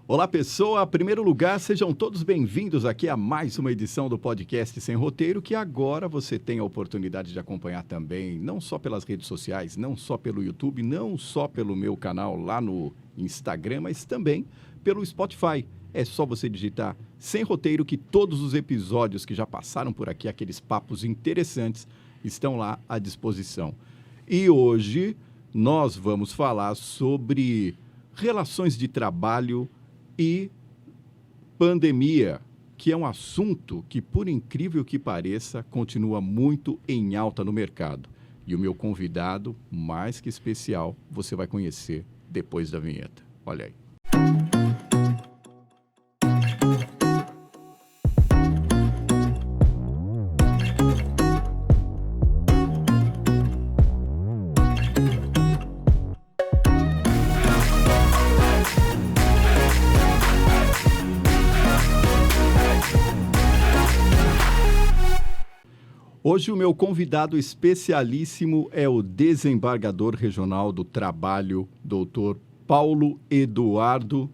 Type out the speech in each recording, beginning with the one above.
Olá, pessoa. Em primeiro lugar, sejam todos bem-vindos aqui a mais uma edição do podcast Sem Roteiro, que agora você tem a oportunidade de acompanhar também, não só pelas redes sociais, não só pelo YouTube, não só pelo meu canal lá no Instagram, mas também pelo Spotify. É só você digitar Sem Roteiro que todos os episódios que já passaram por aqui, aqueles papos interessantes, estão lá à disposição. E hoje nós vamos falar sobre relações de trabalho e pandemia, que é um assunto que, por incrível que pareça, continua muito em alta no mercado. E o meu convidado, mais que especial, você vai conhecer depois da vinheta. Olha aí. Hoje o meu convidado especialíssimo é o desembargador regional do trabalho, doutor Paulo Eduardo.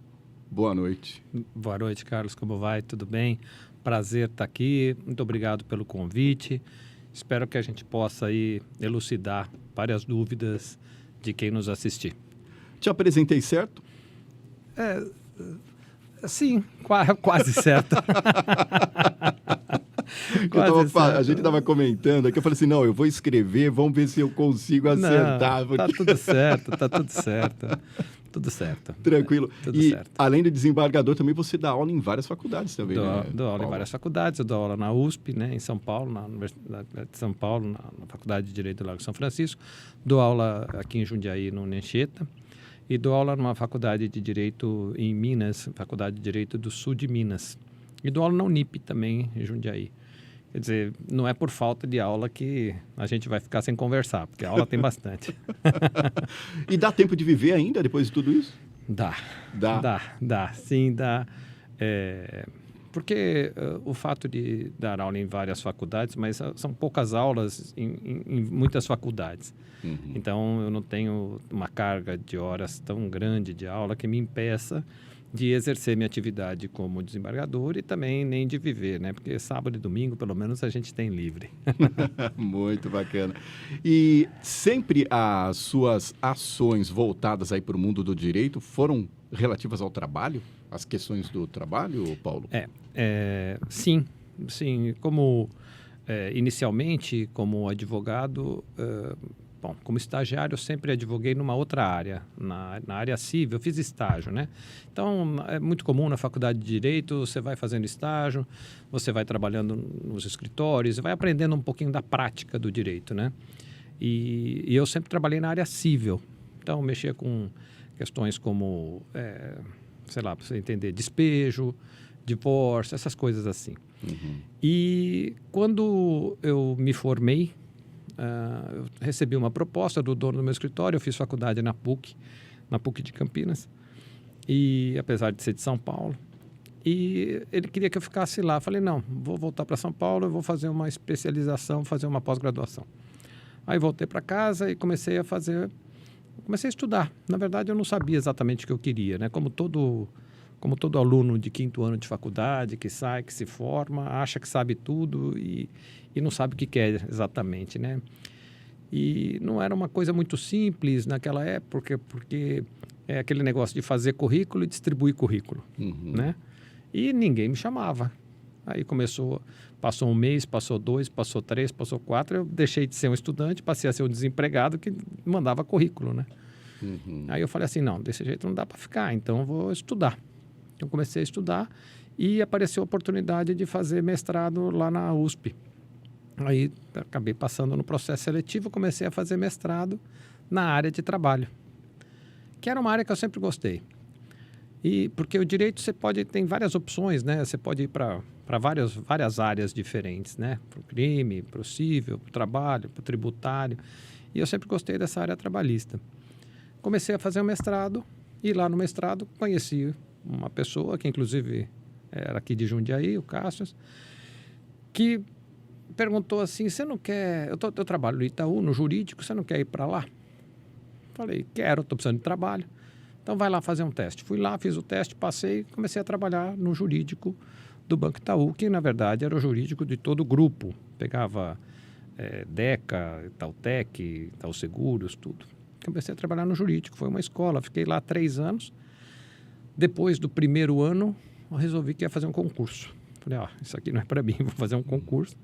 Boa noite. Boa noite, Carlos. Como vai? Tudo bem? Prazer estar aqui. Muito obrigado pelo convite. Espero que a gente possa aí elucidar várias dúvidas de quem nos assistir. Te apresentei certo? Sim, quase certo. A gente estava comentando aqui, eu falei assim, não, eu vou escrever, vamos ver se eu consigo acertar. Não, tá tudo certo, tudo certo. Tranquilo. Tudo e certo. Além de desembargador, também você dá aula em várias faculdades também, né? Dou aula em várias faculdades, eu dou aula na USP, né, em São Paulo, na Universidade de São Paulo, na Faculdade de Direito do Lago São Francisco, dou aula aqui em Jundiaí, no Anchieta, e dou aula numa faculdade de Direito em Minas, Faculdade de Direito do Sul de Minas. E dou aula na Unip também, em Jundiaí. Quer dizer, não é por falta de aula que a gente vai ficar sem conversar, porque a aula tem bastante. E dá tempo de viver ainda depois de tudo isso? Dá. Sim, dá. Porque o fato de dar aula em várias faculdades, mas são poucas aulas em muitas faculdades. Uhum. Então, eu não tenho uma carga de horas tão grande de aula que me impeça de exercer minha atividade como desembargador e também nem de viver, né? Porque sábado e domingo, pelo menos, a gente tem livre. Muito bacana. E sempre as suas ações voltadas aí para o mundo do direito foram relativas ao trabalho? As questões do trabalho, Paulo? Sim. Como inicialmente, como advogado... Bom, como estagiário, eu sempre advoguei numa outra área, na área civil, eu fiz estágio, né? Então, é muito comum na faculdade de Direito, você vai fazendo estágio, você vai trabalhando nos escritórios, vai aprendendo um pouquinho da prática do direito, né? E eu sempre trabalhei na área civil, então mexia com questões como, sei lá, para você entender, despejo, divórcio, essas coisas assim. Uhum. E quando eu me formei, eu recebi uma proposta do dono do meu escritório, eu fiz faculdade na PUC de Campinas, e apesar de ser de São Paulo, e ele queria que eu ficasse lá. Eu falei, não, vou voltar para São Paulo, eu vou fazer uma especialização, fazer uma pós-graduação. Aí voltei para casa e comecei a estudar. Na verdade, eu não sabia exatamente o que eu queria, né? Como todo aluno de 5º ano de faculdade, que sai, que se forma, acha que sabe tudo e não sabe o que quer exatamente, né? E não era uma coisa muito simples naquela época, porque é aquele negócio de fazer currículo e distribuir currículo, né? E ninguém me chamava. Aí passou um mês, passou 2, passou 3, passou 4, eu deixei de ser um estudante, passei a ser um desempregado que mandava currículo, né? Aí eu falei assim, não, desse jeito não dá para ficar, então eu vou estudar. Então, comecei a estudar e apareceu a oportunidade de fazer mestrado lá na USP. Aí, acabei passando no processo seletivo, comecei a fazer mestrado na área de trabalho, que era uma área que eu sempre gostei. E porque o direito tem várias opções, né? Você pode ir para várias áreas diferentes, né? Para o crime, para o civil, para o trabalho, para o tributário. E eu sempre gostei dessa área trabalhista. Comecei a fazer o mestrado e lá no mestrado conheci uma pessoa que inclusive era aqui de Jundiaí, o Cássio, que perguntou assim, você não quer... Eu trabalho no Itaú, no jurídico, você não quer ir para lá? Falei, quero, estou precisando de trabalho. Então, vai lá fazer um teste. Fui lá, fiz o teste, passei e comecei a trabalhar no jurídico do Banco Itaú, que, na verdade, era o jurídico de todo o grupo. Pegava DECA, Itautec, Itaú Seguros, tudo. Comecei a trabalhar no jurídico. Foi uma escola. Fiquei lá 3 anos. Depois do primeiro ano, eu resolvi que ia fazer um concurso. Falei, isso aqui não é para mim, vou fazer um concurso.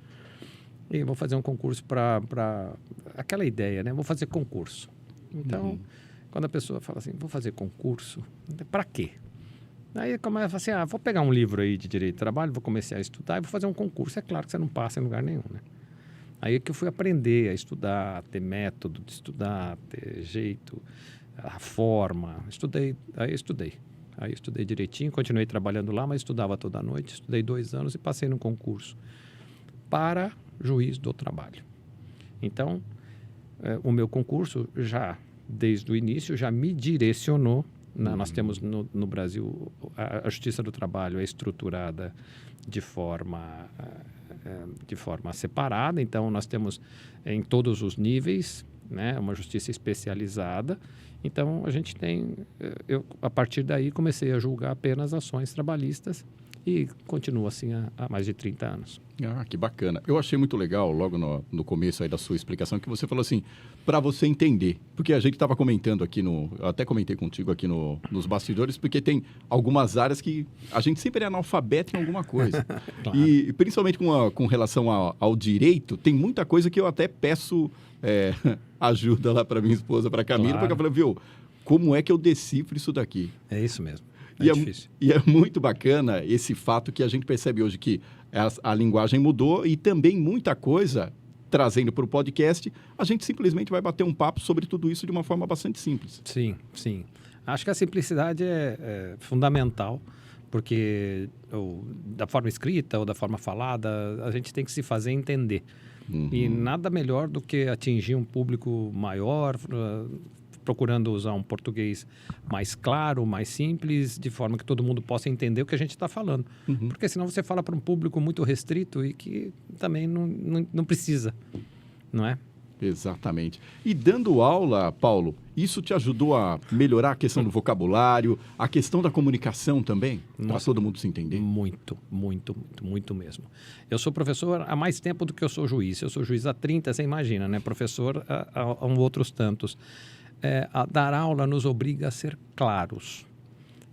E vou fazer um concurso para aquela ideia, né? Vou fazer concurso. Então, quando a pessoa fala assim, vou fazer concurso, para quê? Aí começa assim, vou pegar um livro aí de direito de trabalho, vou começar a estudar e vou fazer um concurso. É claro que você não passa em lugar nenhum, né? Aí é que eu fui aprender a estudar, a ter método de estudar, ter jeito, a forma. Aí estudei direitinho, continuei trabalhando lá, mas estudava toda noite. Estudei 2 anos e passei no concurso para juiz do trabalho. Então, o meu concurso já, desde o início, já me direcionou. Nós temos no Brasil, a Justiça do Trabalho é estruturada de forma separada. Então, nós temos em todos os níveis, né, uma justiça especializada. Então, a gente tem... a partir daí, comecei a julgar apenas ações trabalhistas e continuo assim há mais de 30 anos. Que bacana. Eu achei muito legal, logo no começo aí da sua explicação, que você falou assim, para você entender. Porque a gente estava comentando aqui eu até comentei contigo aqui nos bastidores, porque tem algumas áreas que a gente sempre é analfabeto em alguma coisa. Claro. E principalmente com relação ao direito, tem muita coisa que eu até peço ajuda lá para minha esposa, para a Camila, claro. Porque eu falei, viu, como é que eu decifro isso daqui? É isso mesmo. E é muito bacana esse fato que a gente percebe hoje que a linguagem mudou e também muita coisa, trazendo para o podcast, a gente simplesmente vai bater um papo sobre tudo isso de uma forma bastante simples. Sim, sim. Acho que a simplicidade é fundamental, porque da forma escrita ou da forma falada, a gente tem que se fazer entender. E nada melhor do que atingir um público maior, procurando usar um português mais claro, mais simples, de forma que todo mundo possa entender o que a gente está falando. Porque senão você fala para um público muito restrito e que também não precisa, não é? Exatamente. E dando aula, Paulo, isso te ajudou a melhorar a questão do vocabulário, a questão da comunicação também, para todo mundo se entender? Muito, muito, muito, muito mesmo. Eu sou professor há mais tempo do que eu sou juiz. Eu sou juiz há 30, você imagina, né? Professor há outros tantos. A dar aula nos obriga a ser claros.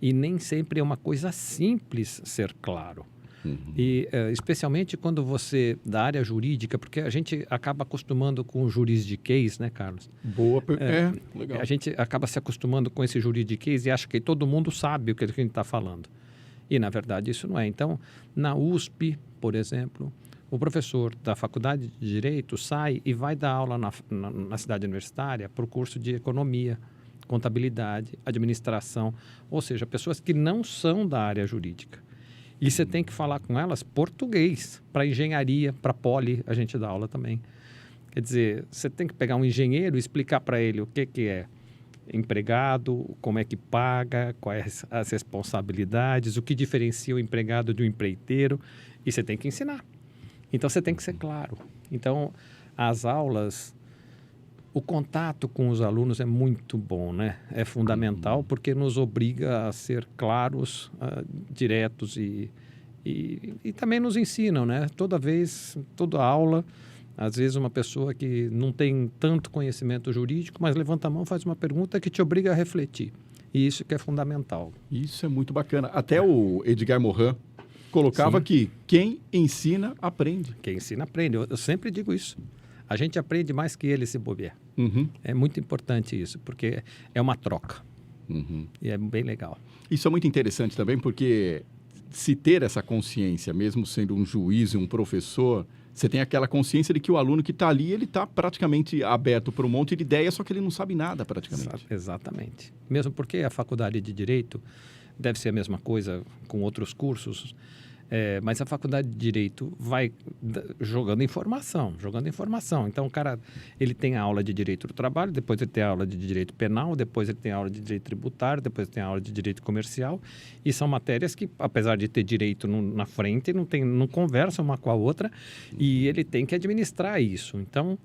E nem sempre é uma coisa simples ser claro. E especialmente quando você, da área jurídica, porque a gente acaba acostumando com o juridiquês, né, Carlos? Boa, legal. A gente acaba se acostumando com esse juridiquês e acha que todo mundo sabe o que a gente está falando. E, na verdade, isso não é. Então, na USP, por exemplo, o professor da Faculdade de Direito sai e vai dar aula na cidade universitária para o curso de Economia, Contabilidade, Administração, ou seja, pessoas que não são da área jurídica. E você tem que falar com elas português, para engenharia, para poli, a gente dá aula também. Quer dizer, você tem que pegar um engenheiro e explicar para ele o que é empregado, como é que paga, quais as responsabilidades, o que diferencia o empregado de um empreiteiro, e você tem que ensinar. Então, você tem que ser claro. Então, as aulas, o contato com os alunos é muito bom, né? É fundamental porque nos obriga a ser claros, diretos e também nos ensinam, né? Toda aula, às vezes uma pessoa que não tem tanto conhecimento jurídico, mas levanta a mão, faz uma pergunta que te obriga a refletir. E isso que é fundamental. Isso é muito bacana. Até o Edgar Morin colocava que quem ensina, aprende. Quem ensina, aprende. Eu sempre digo isso. A gente aprende mais que ele se bobear. É muito importante isso, porque é uma troca. E é bem legal. Isso é muito interessante também, porque se ter essa consciência, mesmo sendo um juiz e um professor, você tem aquela consciência de que o aluno que está ali, ele está praticamente aberto para um monte de ideias, só que ele não sabe nada praticamente. Exatamente. Mesmo porque a faculdade de Direito deve ser a mesma coisa com outros cursos, mas a faculdade de Direito vai jogando informação. Então, o cara, ele tem a aula de Direito do Trabalho, depois ele tem a aula de Direito Penal, depois ele tem a aula de Direito Tributário, depois ele tem a aula de Direito Comercial, e são matérias que, apesar de ter direito na frente, não conversam uma com a outra, e ele tem que administrar isso. Então,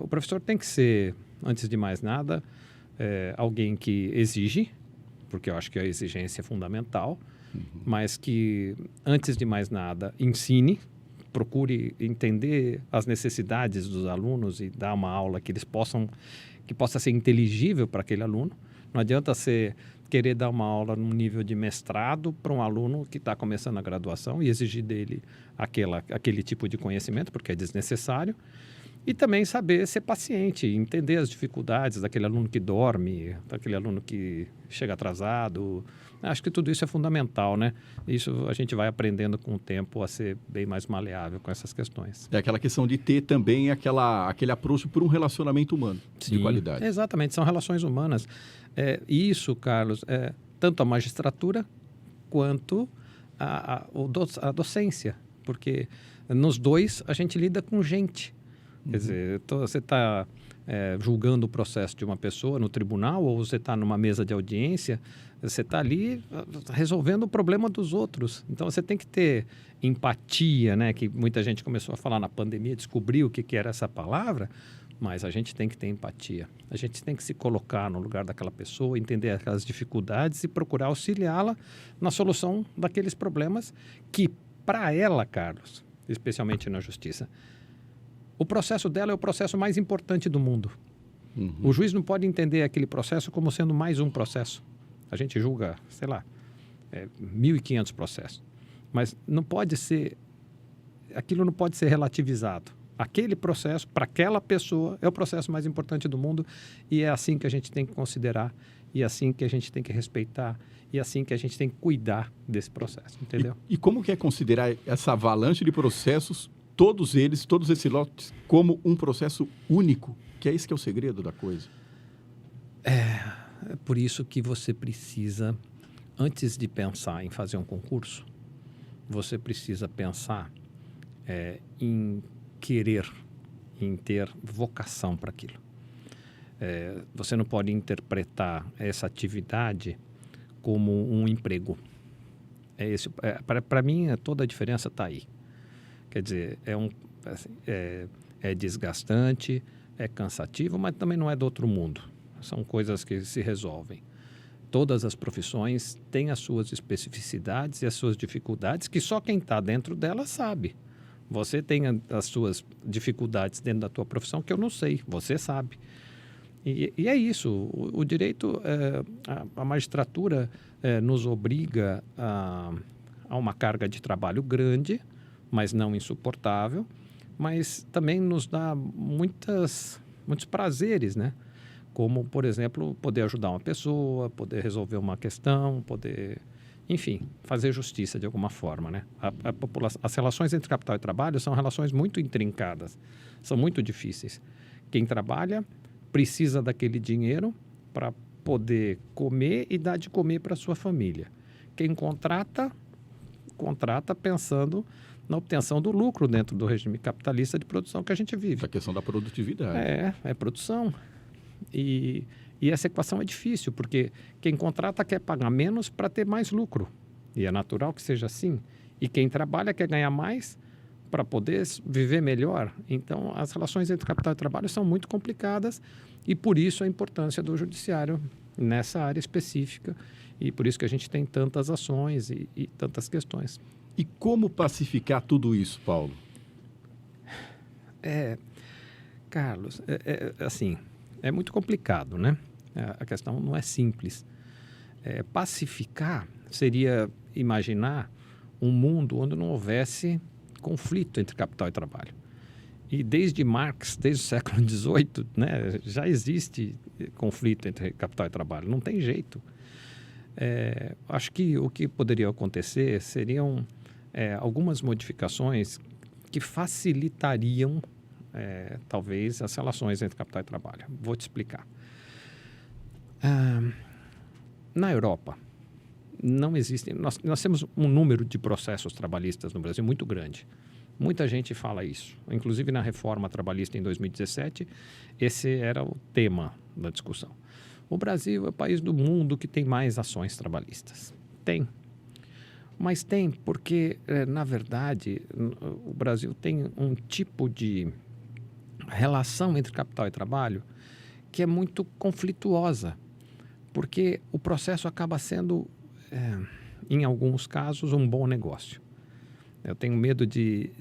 o professor tem que ser, antes de mais nada, alguém que exige, porque eu acho que a exigência é fundamental, mas que, antes de mais nada, ensine, procure entender as necessidades dos alunos e dar uma aula que possa ser inteligível para aquele aluno. Não adianta você querer dar uma aula num nível de mestrado para um aluno que está começando a graduação e exigir dele aquele tipo de conhecimento, porque é desnecessário. E também saber ser paciente, entender as dificuldades daquele aluno que dorme, daquele aluno que chega atrasado. Acho que tudo isso é fundamental, né? Isso a gente vai aprendendo com o tempo a ser bem mais maleável com essas questões. É aquela questão de ter também aquele approach por um relacionamento humano. Sim, de qualidade. Exatamente, são relações humanas. Isso, Carlos, tanto a magistratura quanto a docência, porque nos dois a gente lida com gente. Quer dizer, você está julgando o processo de uma pessoa no tribunal ou você está numa mesa de audiência, você está ali resolvendo o problema dos outros. Então, você tem que ter empatia, né? Que muita gente começou a falar na pandemia, descobriu o que era essa palavra, mas a gente tem que ter empatia. A gente tem que se colocar no lugar daquela pessoa, entender aquelas dificuldades e procurar auxiliá-la na solução daqueles problemas que, para ela, Carlos, especialmente na justiça, o processo dela é o processo mais importante do mundo. O juiz não pode entender aquele processo como sendo mais um processo. A gente julga, sei lá, 1.500 processos. Mas não pode ser... Aquilo não pode ser relativizado. Aquele processo, para aquela pessoa, é o processo mais importante do mundo e é assim que a gente tem que considerar, e é assim que a gente tem que respeitar, e é assim que a gente tem que cuidar desse processo, entendeu? E como que é considerar essa avalanche de processos, todos esses lotes, como um processo único? Que é esse que é o segredo da coisa. É por isso que você precisa, antes de pensar em fazer um concurso, você precisa pensar em querer, em ter vocação para aquilo. Você não pode interpretar essa atividade como um emprego. Para mim, toda a diferença está aí. Quer dizer, é desgastante, é cansativo, mas também não é do outro mundo. São coisas que se resolvem. Todas as profissões têm as suas especificidades e as suas dificuldades, que só quem está dentro delas sabe. Você tem as suas dificuldades dentro da tua profissão que eu não sei, você sabe. E é isso, o direito, a magistratura nos obriga a uma carga de trabalho grande, mas não insuportável, mas também nos dá muitos prazeres, né? Como, por exemplo, poder ajudar uma pessoa, poder resolver uma questão, poder, enfim, fazer justiça de alguma forma, né? As relações entre capital e trabalho são relações muito intrincadas, são muito difíceis. Quem trabalha precisa daquele dinheiro para poder comer e dar de comer para a sua família. Quem contrata pensando na obtenção do lucro dentro do regime capitalista de produção que a gente vive. A questão da produtividade. É produção. E essa equação é difícil, porque quem contrata quer pagar menos para ter mais lucro. E é natural que seja assim. E quem trabalha quer ganhar mais para poder viver melhor. Então, as relações entre capital e trabalho são muito complicadas e por isso a importância do judiciário nessa área específica e por isso que a gente tem tantas ações e tantas questões. E como pacificar tudo isso, Paulo? Carlos, assim, é muito complicado, né? A questão não é simples. Pacificar seria imaginar um mundo onde não houvesse conflito entre capital e trabalho. E desde Marx, desde o século XVIII, né, já existe conflito entre capital e trabalho. Não tem jeito. Acho que o que poderia acontecer seriam algumas modificações que facilitariam, talvez, as relações entre capital e trabalho. Vou te explicar. Na Europa, não existe... Nós temos um número de processos trabalhistas no Brasil muito grande. Muita gente fala isso. Inclusive, na reforma trabalhista em 2017, esse era o tema da discussão. O Brasil é o país do mundo que tem mais ações trabalhistas. Tem. Mas tem porque, na verdade, o Brasil tem um tipo de relação entre capital e trabalho que é muito conflituosa. Porque o processo acaba sendo, em alguns casos, um bom negócio. Eu tenho medo de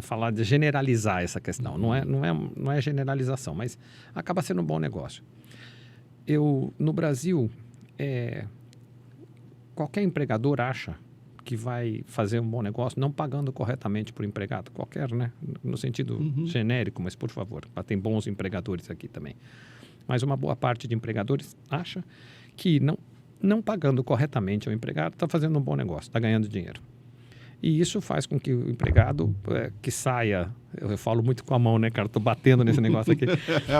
falar de generalizar essa questão. Não é generalização, mas acaba sendo um bom negócio. No Brasil, qualquer empregador acha que vai fazer um bom negócio não pagando corretamente para o empregado. Qualquer, né? No sentido genérico, mas por favor, tem bons empregadores aqui também. Mas uma boa parte de empregadores acha que não pagando corretamente ao empregado está fazendo um bom negócio, está ganhando dinheiro. E isso faz com que o empregado que saia... Eu falo muito com a mão, né, cara? Estou batendo nesse negócio aqui.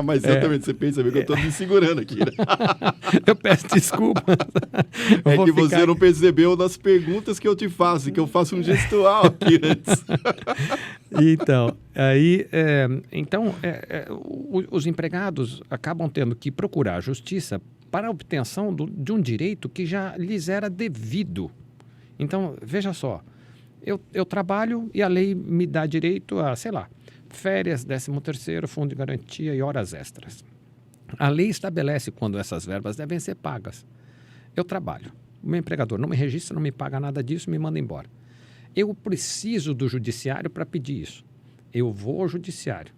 Mas exatamente, você pensa que eu estou me segurando aqui, né? Eu peço desculpa. É que você não percebeu das perguntas que eu te faço, que eu faço um gestual aqui antes. Então, os empregados acabam tendo que procurar a justiça para a obtenção de um direito que já lhes era devido. Então, veja só. Eu trabalho e a lei me dá direito a, sei lá, férias, 13º, fundo de garantia e horas extras. A lei estabelece quando essas verbas devem ser pagas. Eu trabalho. O meu empregador não me registra, não me paga nada disso, me manda embora. Eu preciso do judiciário para pedir isso. Eu vou ao judiciário.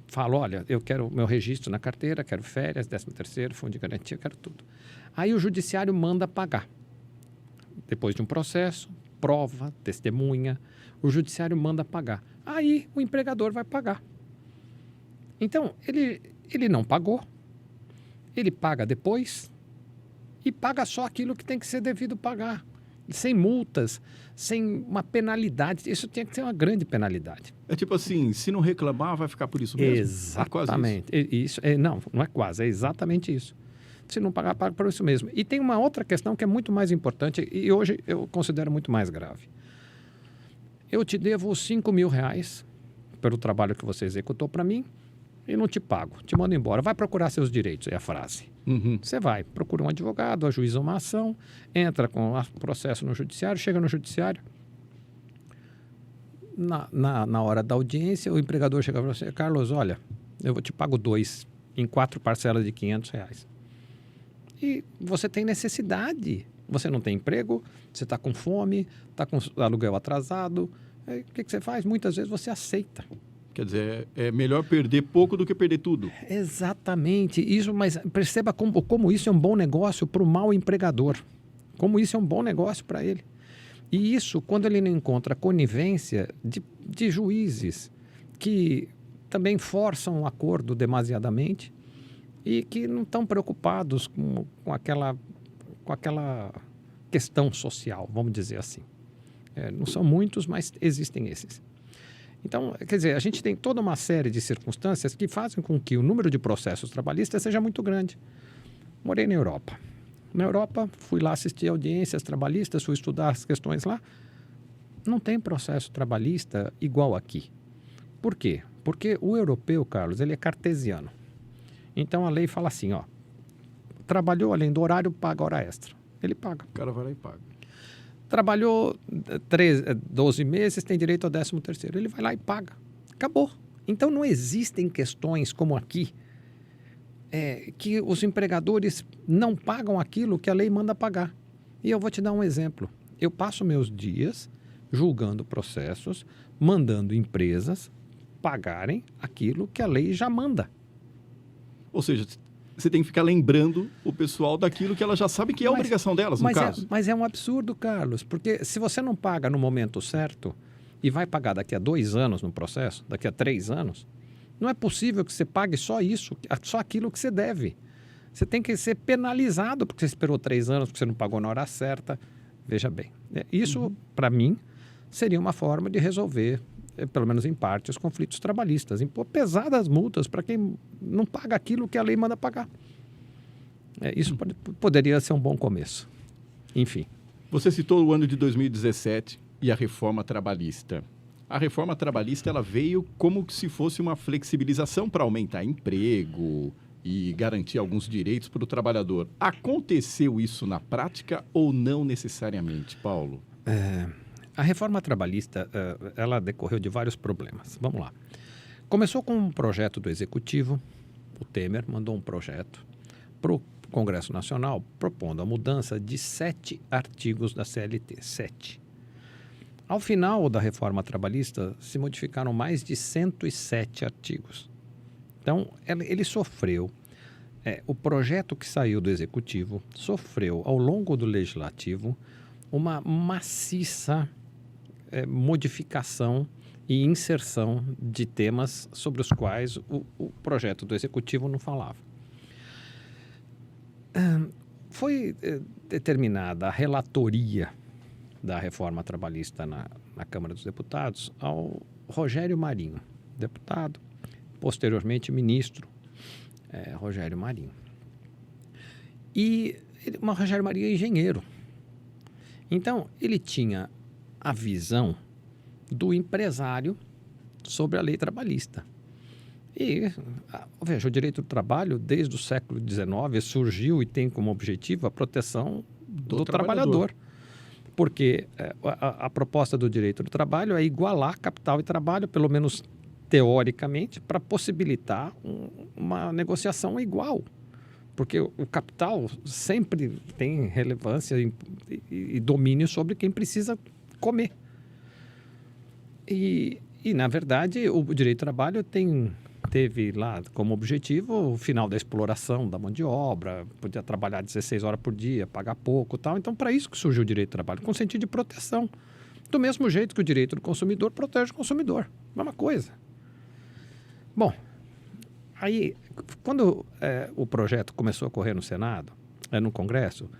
Falo, olha, eu quero meu registro na carteira, quero férias, 13º, fundo de garantia, quero tudo. Aí o judiciário manda pagar. Depois de um processo, prova, testemunha, o judiciário manda pagar. Aí o empregador vai pagar. Então, ele não pagou, ele paga depois e paga só aquilo que tem que ser devido pagar. Sem multas, sem uma penalidade. Isso tinha que ser uma grande penalidade. É tipo assim, se não reclamar, vai ficar por isso mesmo? Exatamente. Não é quase, é exatamente isso. Se não pagar, paga por isso mesmo. E tem uma outra questão que é muito mais importante e hoje eu considero muito mais grave. Eu te devo R$5.000 pelo trabalho que você executou para mim e não te pago, te mando embora. Vai procurar seus direitos, é a frase. Você vai, procura um advogado, ajuiza uma ação, entra com o processo no judiciário, chega no judiciário. Na hora da audiência, o empregador chega para você, Carlos, olha, eu te pago 2 em 4 parcelas de R$500. E você tem necessidade. Você não tem emprego, você está com fome, está com aluguel atrasado. Aí, o que você faz? Muitas vezes você aceita. Quer dizer, é melhor perder pouco do que perder tudo. Exatamente. Isso, mas perceba como isso é um bom negócio para o mau empregador. Como isso é um bom negócio para ele. E isso, quando ele não encontra conivência de juízes que também forçam o acordo demasiadamente, e que não estão preocupados com aquela questão social, vamos dizer assim. Não são muitos, mas existem esses. Então, quer dizer, a gente tem toda uma série de circunstâncias que fazem com que o número de processos trabalhistas seja muito grande. Morei na Europa. Na Europa, fui lá assistir audiências trabalhistas, fui estudar as questões lá. Não tem processo trabalhista igual aqui. Por quê? Porque o europeu, Carlos, ele é cartesiano. Então, a lei fala assim, ó, trabalhou além do horário, paga hora extra. Ele paga. O cara vai lá e paga. Trabalhou 12 meses, tem direito ao 13º. Ele vai lá e paga. Acabou. Então, não existem questões como aqui, que os empregadores não pagam aquilo que a lei manda pagar. E eu vou te dar um exemplo. Eu passo meus dias julgando processos, mandando empresas pagarem aquilo que a lei já manda. Ou seja, você tem que ficar lembrando o pessoal daquilo que ela já sabe que é obrigação delas, no caso. Mas é um absurdo, Carlos, porque se você não paga no momento certo e vai pagar daqui a 2 anos no processo, daqui a 3 anos, não é possível que você pague só isso, só aquilo que você deve. Você tem que ser penalizado porque você esperou 3 anos, porque você não pagou na hora certa. Veja bem, isso, para mim, seria uma forma de resolver, pelo menos em parte, os conflitos trabalhistas. Impor pesadas multas para quem não paga aquilo que a lei manda pagar. Isso poderia ser um bom começo. Enfim. Você citou o ano de 2017 e a reforma trabalhista. A reforma trabalhista ela veio como se fosse uma flexibilização para aumentar emprego e garantir alguns direitos para o trabalhador. Aconteceu isso na prática ou não necessariamente, Paulo? A reforma trabalhista, ela decorreu de vários problemas. Vamos lá. Começou com um projeto do Executivo, o Temer mandou um projeto para o Congresso Nacional propondo a mudança de 7 artigos da CLT. 7. Ao final da reforma trabalhista, se modificaram mais de 107 artigos. Então, ele sofreu, o projeto que saiu do Executivo sofreu, ao longo do Legislativo, uma maciça modificação e inserção de temas sobre os quais o projeto do Executivo não falava. Foi determinada a relatoria da reforma trabalhista na Câmara dos Deputados ao Rogério Marinho, deputado, posteriormente ministro Rogério Marinho. E o Rogério Marinho é engenheiro. Então, ele tinha a visão do empresário sobre a lei trabalhista. E, veja, o direito do trabalho, desde o século XIX, surgiu e tem como objetivo a proteção do trabalhador. Porque a proposta do direito do trabalho é igualar capital e trabalho, pelo menos teoricamente, para possibilitar uma negociação igual. Porque o capital sempre tem relevância e domínio sobre quem precisa comer. E na verdade, o direito do trabalho teve lá como objetivo o final da exploração da mão de obra, podia trabalhar 16 horas por dia, pagar pouco e tal. Então, para isso que surgiu o direito do trabalho, com sentido de proteção. Do mesmo jeito que o direito do consumidor protege o consumidor. Mesma coisa. Bom, aí, quando o projeto começou a correr no Senado, no Congresso,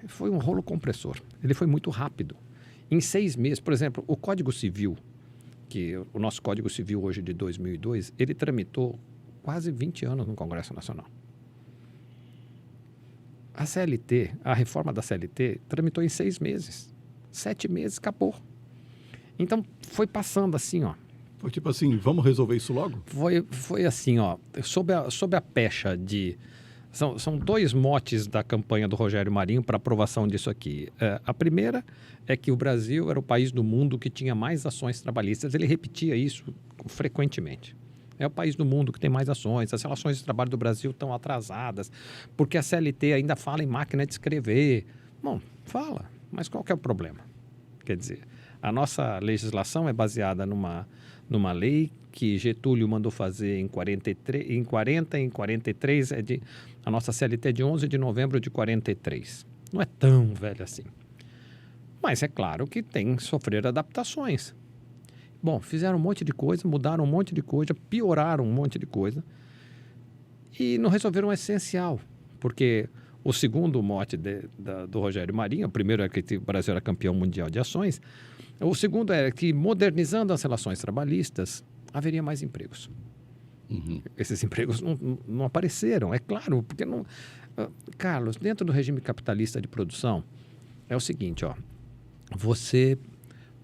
foi um rolo compressor. Ele foi muito rápido. Em 6 meses, por exemplo, o Código Civil, que o nosso Código Civil hoje de 2002, ele tramitou quase 20 anos no Congresso Nacional. A CLT, a reforma da CLT, tramitou em 6 meses. 7 meses, acabou. Então, foi passando assim, ó. Foi tipo assim, vamos resolver isso logo? Foi assim, ó, sob a pecha de... São 2 motes da campanha do Rogério Marinho para aprovação disso aqui. A primeira é que o Brasil era o país do mundo que tinha mais ações trabalhistas. Ele repetia isso frequentemente. É o país do mundo que tem mais ações. As relações de trabalho do Brasil estão atrasadas, porque a CLT ainda fala em máquina de escrever. Bom, fala, mas qual que é o problema? Quer dizer, a nossa legislação é baseada numa lei que Getúlio mandou fazer em 43, a nossa CLT é de 11 de novembro de 43. Não é tão velha assim. Mas é claro que tem que sofrer adaptações. Bom, fizeram um monte de coisa, mudaram um monte de coisa, pioraram um monte de coisa e não resolveram o essencial, porque o segundo mote do Rogério Marinho, o primeiro é que o Brasil era campeão mundial de ações, o segundo é que, modernizando as relações trabalhistas, haveria mais empregos. Uhum. Esses empregos não apareceram, é claro, porque não... Carlos, dentro do regime capitalista de produção, é o seguinte, ó, você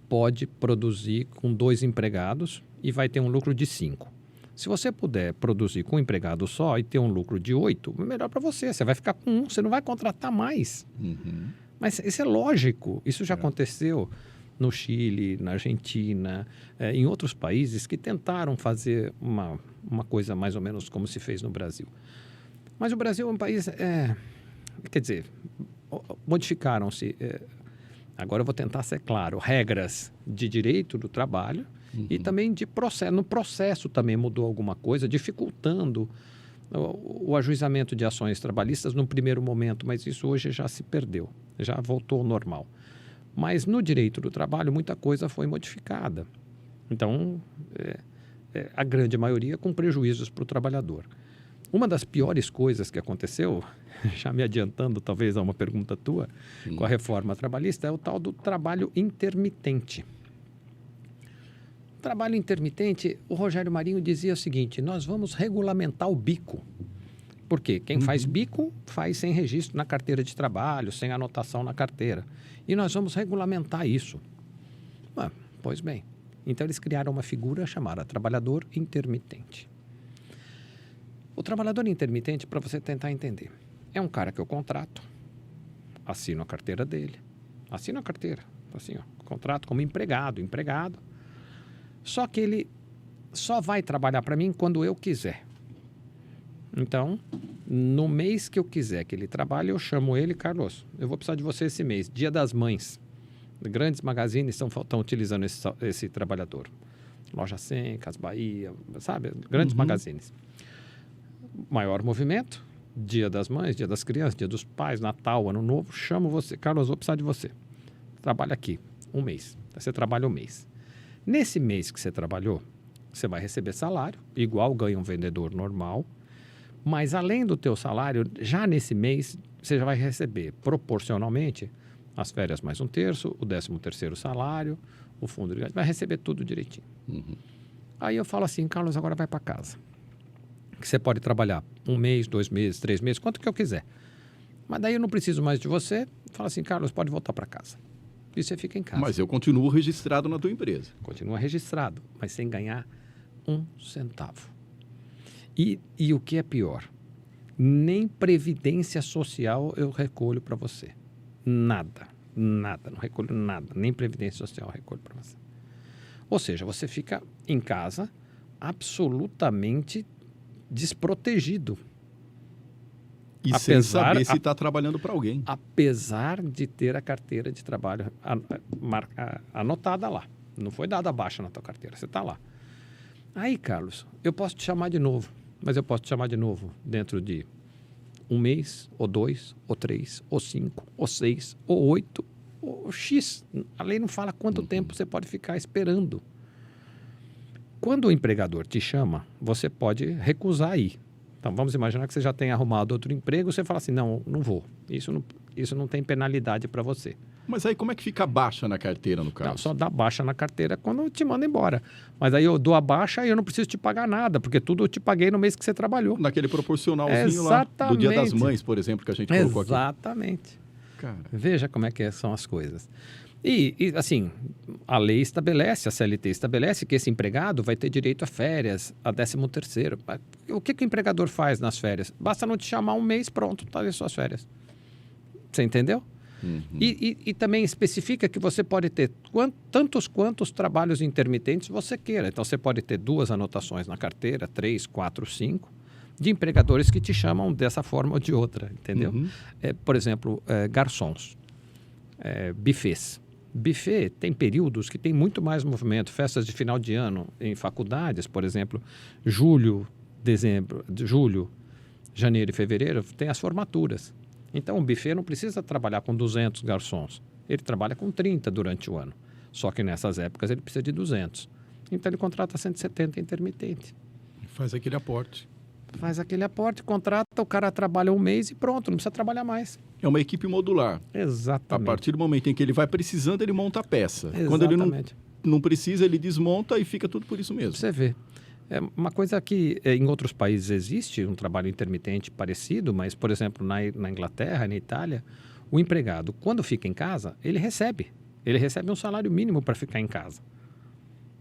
pode produzir com 2 empregados e vai ter um lucro de 5. Se você puder produzir com um empregado só e ter um lucro de 8, é melhor para você. Você vai ficar com 1, você não vai contratar mais. Uhum. Mas isso é lógico, isso já aconteceu no Chile, na Argentina, em outros países que tentaram fazer uma coisa mais ou menos como se fez no Brasil. Mas o Brasil é um país... quer dizer, modificaram-se... agora eu vou tentar ser claro. Regras de direito do trabalho e também de processo. No processo também mudou alguma coisa, dificultando o ajuizamento de ações trabalhistas no primeiro momento, mas isso hoje já se perdeu, já voltou ao normal. Mas no direito do trabalho muita coisa foi modificada. Então, a grande maioria com prejuízos para o trabalhador. Uma das piores coisas que aconteceu, já me adiantando talvez a uma pergunta tua, com a reforma trabalhista, é o tal do trabalho intermitente. Trabalho intermitente, o Rogério Marinho dizia o seguinte: nós vamos regulamentar o bico. Por quê? Quem faz bico faz sem registro na carteira de trabalho, sem anotação na carteira. E nós vamos regulamentar isso. Pois bem, então eles criaram uma figura chamada trabalhador intermitente. O trabalhador intermitente, para você tentar entender, é um cara que eu contrato, assino a carteira dele, assino a carteira, assim, ó, contrato como empregado, só que ele só vai trabalhar para mim quando eu quiser. Então, no mês que eu quiser que ele trabalhe, eu chamo ele, Carlos, eu vou precisar de você esse mês, Dia das Mães. Grandes magazines estão utilizando esse trabalhador. Loja 100, Casas Bahia, sabe? Grandes magazines. Maior movimento, Dia das Mães, Dia das Crianças, Dia dos Pais, Natal, Ano Novo. Chamo você, Carlos, vou precisar de você. Trabalha aqui, um mês. Você trabalha um mês. Nesse mês que você trabalhou, você vai receber salário, igual ganha um vendedor normal. Mas além do teu salário, já nesse mês, você já vai receber proporcionalmente as férias mais 1/3, o 13º salário, o fundo de gasto, vai receber tudo direitinho. Aí eu falo assim, Carlos, agora vai para casa. Que você pode trabalhar 1 mês, 2 meses, 3 meses, quanto que eu quiser. Mas daí eu não preciso mais de você. Fala assim, Carlos, pode voltar para casa. E você fica em casa. Mas eu continuo registrado na tua empresa. Continua registrado, mas sem ganhar 1 centavo. E o que é pior? Nem previdência social eu recolho para você. Nada, não recolho nada. Nem previdência social eu recolho para você. Ou seja, você fica em casa absolutamente desprotegido. E sem saber se está trabalhando para alguém. Apesar de ter a carteira de trabalho anotada lá. Não foi dada baixa na tua carteira, você está lá. Aí, Carlos, eu posso te chamar de novo. Mas eu posso te chamar de novo dentro de 1 mês, ou 2, ou 3, ou 5, ou 6, ou 8, ou X. A lei não fala quanto tempo você pode ficar esperando. Quando o empregador te chama, você pode recusar ir. Então, vamos imaginar que você já tenha arrumado outro emprego, você fala assim, não vou. Isso não tem penalidade para você. Mas aí como é que fica a baixa na carteira, no caso? Não, só dá baixa na carteira quando eu te mando embora. Mas aí eu dou a baixa e eu não preciso te pagar nada, porque tudo eu te paguei no mês que você trabalhou. Naquele proporcionalzinho lá, do Dia das Mães, por exemplo, que a gente colocou aqui. Exatamente. Cara. Veja como é que são as coisas. E, assim, a lei estabelece, a CLT estabelece que esse empregado vai ter direito a férias, a 13º. O que o empregador faz nas férias? Basta não te chamar 1 mês, pronto, tá aí as suas férias. Você entendeu? E também especifica que você pode ter tantos quantos trabalhos intermitentes você queira. Então, você pode ter 2 anotações na carteira, 3, 4, 5, de empregadores que te chamam dessa forma ou de outra, entendeu? Por exemplo, garçons, buffets. Buffet tem períodos que tem muito mais movimento, festas de final de ano em faculdades, por exemplo, julho, janeiro e fevereiro, tem as formaturas. Então, o buffet não precisa trabalhar com 200 garçons. Ele trabalha com 30 durante o ano. Só que nessas épocas ele precisa de 200. Então, ele contrata 170 intermitente. Faz aquele aporte. Contrata, o cara trabalha 1 mês e pronto, não precisa trabalhar mais. É uma equipe modular. Exatamente. A partir do momento em que ele vai precisando, ele monta a peça. Exatamente. Quando ele não precisa, ele desmonta e fica tudo por isso mesmo. Você vê. É uma coisa que em outros países existe, um trabalho intermitente parecido, mas, por exemplo, na Inglaterra, na Itália, o empregado, quando fica em casa, ele recebe um salário mínimo para ficar em casa.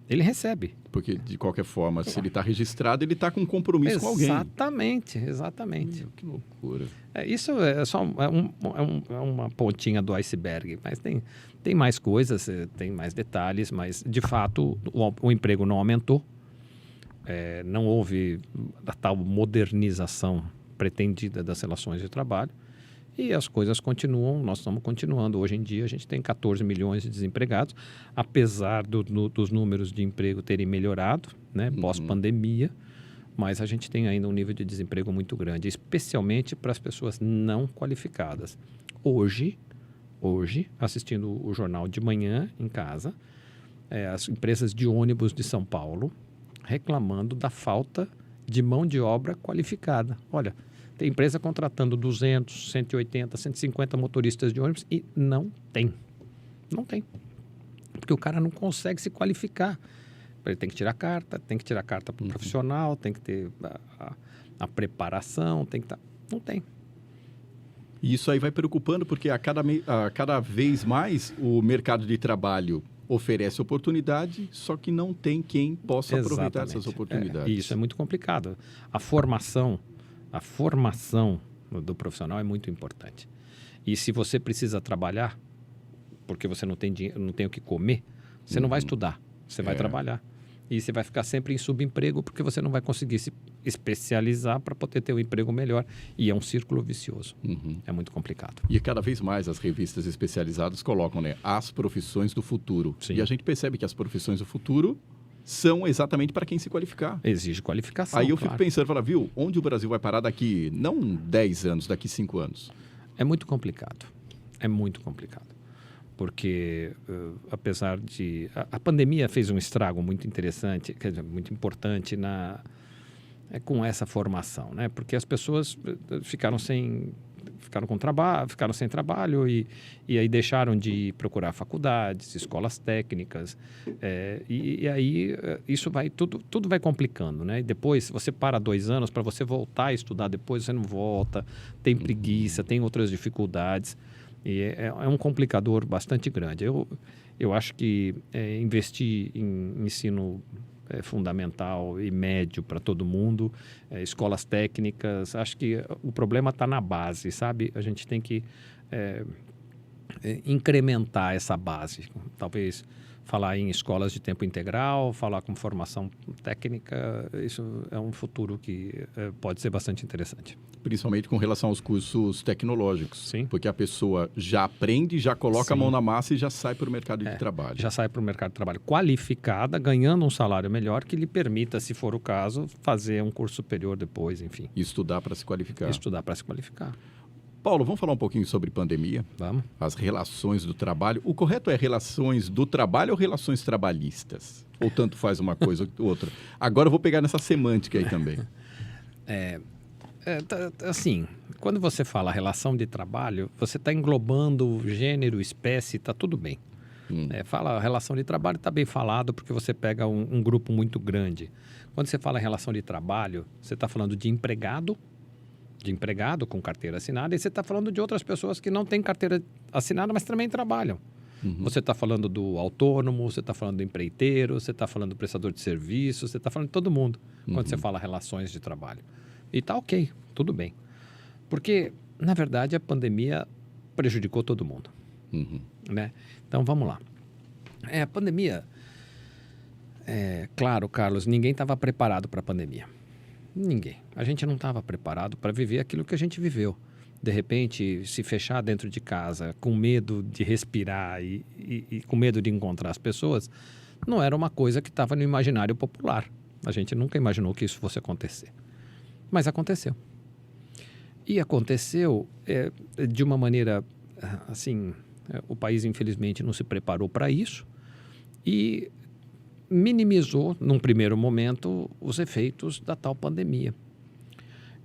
Ele recebe. Porque, de qualquer forma, se ele está registrado, ele está com um compromisso com alguém. Exatamente. Que loucura. Isso é só uma pontinha do iceberg, mas tem mais coisas, tem mais detalhes, mas, de fato, o emprego não aumentou. Não houve a tal modernização pretendida das relações de trabalho e as coisas continuam, nós estamos continuando. Hoje em dia a gente tem 14 milhões de desempregados, apesar dos números de emprego terem melhorado, né, pós-pandemia, mas a gente tem ainda um nível de desemprego muito grande, especialmente para as pessoas não qualificadas. Hoje, assistindo o jornal de manhã em casa, as empresas de ônibus de São Paulo reclamando da falta de mão de obra qualificada. Olha, tem empresa contratando 200, 180, 150 motoristas de ônibus e não tem. Não tem. Porque o cara não consegue se qualificar. Ele tem que tirar carta para o profissional, tem que ter a preparação, tem que não tem. E isso aí vai preocupando porque a cada vez mais o mercado de trabalho oferece oportunidade, só que não tem quem possa aproveitar essas oportunidades. Isso é muito complicado. A formação do profissional é muito importante. E se você precisa trabalhar, porque você não tem dinheiro, não tem o que comer, você não vai estudar, você vai trabalhar. E você vai ficar sempre em subemprego, porque você não vai conseguir especializar para poder ter um emprego melhor. E é um círculo vicioso. Uhum. É muito complicado. E cada vez mais as revistas especializadas colocam, né, as profissões do futuro. Sim. E a gente percebe que as profissões do futuro são exatamente para quem se qualificar. Exige qualificação, Aí eu claro. fico pensando, viu, onde o Brasil vai parar daqui, não 10 anos, daqui 5 anos? É muito complicado. É muito complicado. Porque, apesar de... A pandemia fez um estrago muito interessante, quer dizer, muito importante com essa formação, né? Porque as pessoas ficaram sem trabalho e aí deixaram de procurar faculdades, escolas técnicas, e aí isso vai, tudo vai complicando, né? E depois você para 2 anos para você voltar a estudar, depois você não volta, tem preguiça, tem outras dificuldades, e é um complicador bastante grande. Eu acho que investir em ensino fundamental e médio para todo mundo, escolas técnicas, acho que o problema está na base, sabe? A gente tem que incrementar essa base, talvez falar em escolas de tempo integral, falar com formação técnica, isso é um futuro que pode ser bastante interessante. Principalmente com relação aos cursos tecnológicos. Sim. Porque a pessoa já aprende, já coloca Sim. a mão na massa e já sai para o mercado de trabalho. Já sai para o mercado de trabalho qualificada, ganhando um salário melhor que lhe permita, se for o caso, fazer um curso superior depois, enfim. E estudar para se qualificar. Estudar para se qualificar. Paulo, vamos falar um pouquinho sobre pandemia? Vamos. As relações do trabalho. O correto é relações do trabalho ou relações trabalhistas? Ou tanto faz uma coisa ou outra? Agora eu vou pegar nessa semântica aí também. Assim, quando você fala relação de trabalho, você está englobando gênero, espécie, está tudo bem. Fala relação de trabalho, está bem falado, porque você pega um grupo muito grande. Quando você fala relação de trabalho, você está falando de empregado com carteira assinada, e você está falando de outras pessoas que não têm carteira assinada, mas também trabalham. Você está falando do autônomo, você está falando do empreiteiro, você está falando do prestador de serviço, você está falando de todo mundo quando você fala relações de trabalho. E tá ok, tudo bem. Porque, na verdade, a pandemia prejudicou todo mundo. Né? Então, vamos lá. A pandemia... claro, Carlos, ninguém estava preparado para a pandemia. Ninguém. A gente não estava preparado para viver aquilo que a gente viveu. De repente, se fechar dentro de casa com medo de respirar e com medo de encontrar as pessoas, não era uma coisa que estava no imaginário popular. A gente nunca imaginou que isso fosse acontecer. Mas aconteceu. E aconteceu de uma maneira, assim, o país infelizmente não se preparou para isso e minimizou, num primeiro momento, os efeitos da tal pandemia.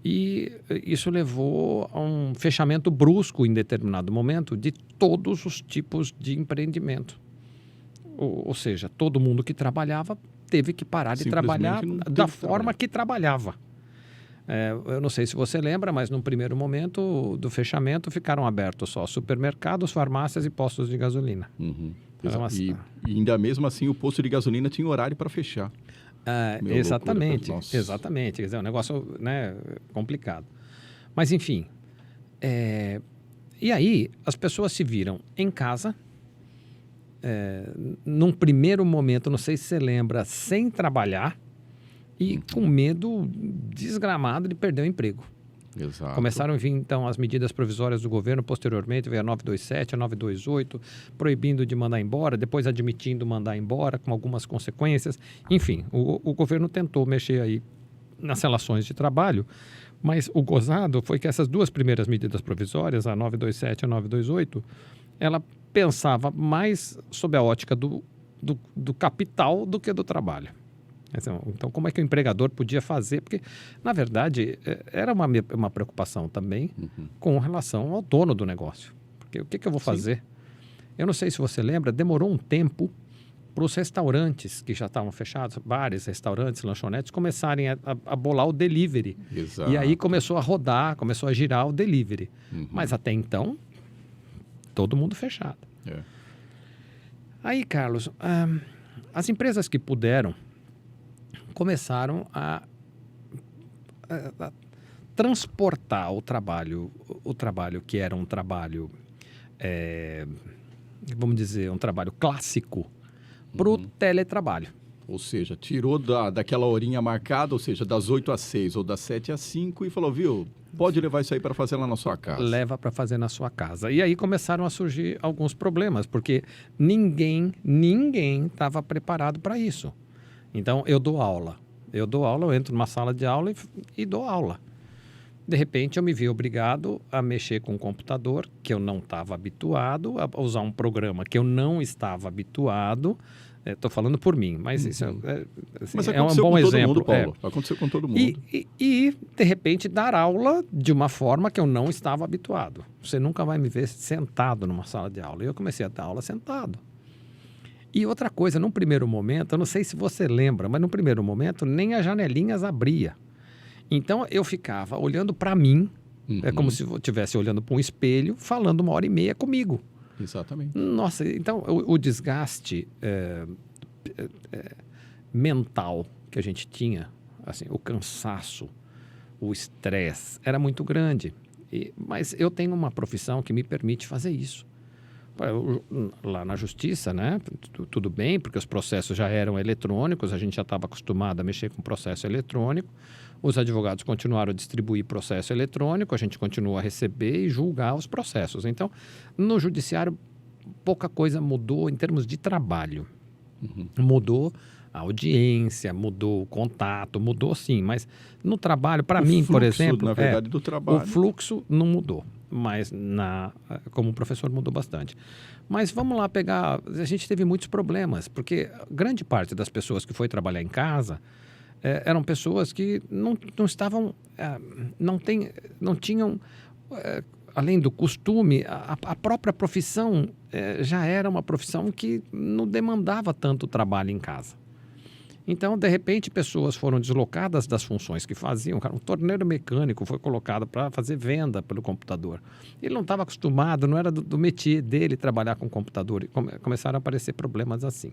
E isso levou a um fechamento brusco, em determinado momento, de todos os tipos de empreendimento. Ou seja, todo mundo que trabalhava teve que parar de trabalhar da forma que trabalhava. Eu não sei se você lembra, mas no primeiro momento do fechamento ficaram abertos só supermercados, farmácias e postos de gasolina. E ainda mesmo assim o posto de gasolina tinha horário para fechar. Exatamente. Quer dizer, é um negócio, né, complicado. Mas, enfim. E aí, as pessoas se viram em casa, num primeiro momento, não sei se você lembra, sem trabalhar e com medo desgramado de perder o emprego. Exato. Começaram a vir, então, as medidas provisórias do governo, posteriormente veio a 927, a 928, proibindo de mandar embora, depois admitindo mandar embora, com algumas consequências. Enfim, o governo tentou mexer aí nas relações de trabalho, mas o gozado foi que essas duas primeiras medidas provisórias, a 927 e a 928, ela pensava mais sob a ótica do capital do que do trabalho. Então, como é que o empregador podia fazer? Porque, na verdade, era uma preocupação também com relação ao dono do negócio. Porque o que eu vou fazer? Eu não sei se você lembra, demorou um tempo para os restaurantes que já estavam fechados, bares, restaurantes, lanchonetes, começarem a bolar o delivery. Exato. E aí começou a rodar, começou a girar o delivery. Mas até então, todo mundo fechado. Aí, Carlos, as empresas que puderam começaram a transportar o trabalho que era um trabalho, vamos dizer, um trabalho clássico, para o teletrabalho. Ou seja, tirou daquela horinha marcada, ou seja, das 8 às 6 ou das 7 às 5 e falou, viu, pode levar isso aí para fazer lá na sua casa. Leva para fazer na sua casa. E aí começaram a surgir alguns problemas, porque ninguém estava preparado para isso. Então, eu dou aula, eu entro numa sala de aula e dou aula. De repente, eu me vi obrigado a mexer com um computador que eu não estava habituado, a usar um programa que eu não estava habituado. Estou falando por mim, mas isso Mas é um bom exemplo. Mundo, Paulo. Aconteceu com todo mundo. E, de repente, dar aula de uma forma que eu não estava habituado. Você nunca vai me ver sentado numa sala de aula. E eu comecei a dar aula sentado. E outra coisa, num primeiro momento, eu não sei se você lembra, mas no primeiro momento nem as janelinhas abria. Então, eu ficava olhando para mim, é como se eu estivesse olhando para um espelho, falando 1h30 comigo. Exatamente. Nossa, então o desgaste mental que a gente tinha, assim, o cansaço, o estresse, era muito grande. Mas eu tenho uma profissão que me permite fazer isso. Lá na justiça, né? Tudo bem, porque os processos já eram eletrônicos, a gente já estava acostumado a mexer com processo eletrônico. Os advogados continuaram a distribuir processo eletrônico, a gente continua a receber e julgar os processos. Então, no judiciário, pouca coisa mudou em termos de trabalho. Mudou a audiência, mudou o contato, mudou sim, mas no trabalho, para mim, por exemplo... na verdade, do trabalho. O fluxo não mudou, mas como professor mudou bastante. Mas vamos lá pegar... A gente teve muitos problemas, porque grande parte das pessoas que foi trabalhar em casa... eram pessoas que não estavam, não tinham, além do costume, a própria profissão já era uma profissão que não demandava tanto trabalho em casa. Então, de repente, pessoas foram deslocadas das funções que faziam. Um torneiro mecânico foi colocado para fazer venda pelo computador. Ele não estava acostumado, não era do métier dele trabalhar com computador. E começaram a aparecer problemas assim.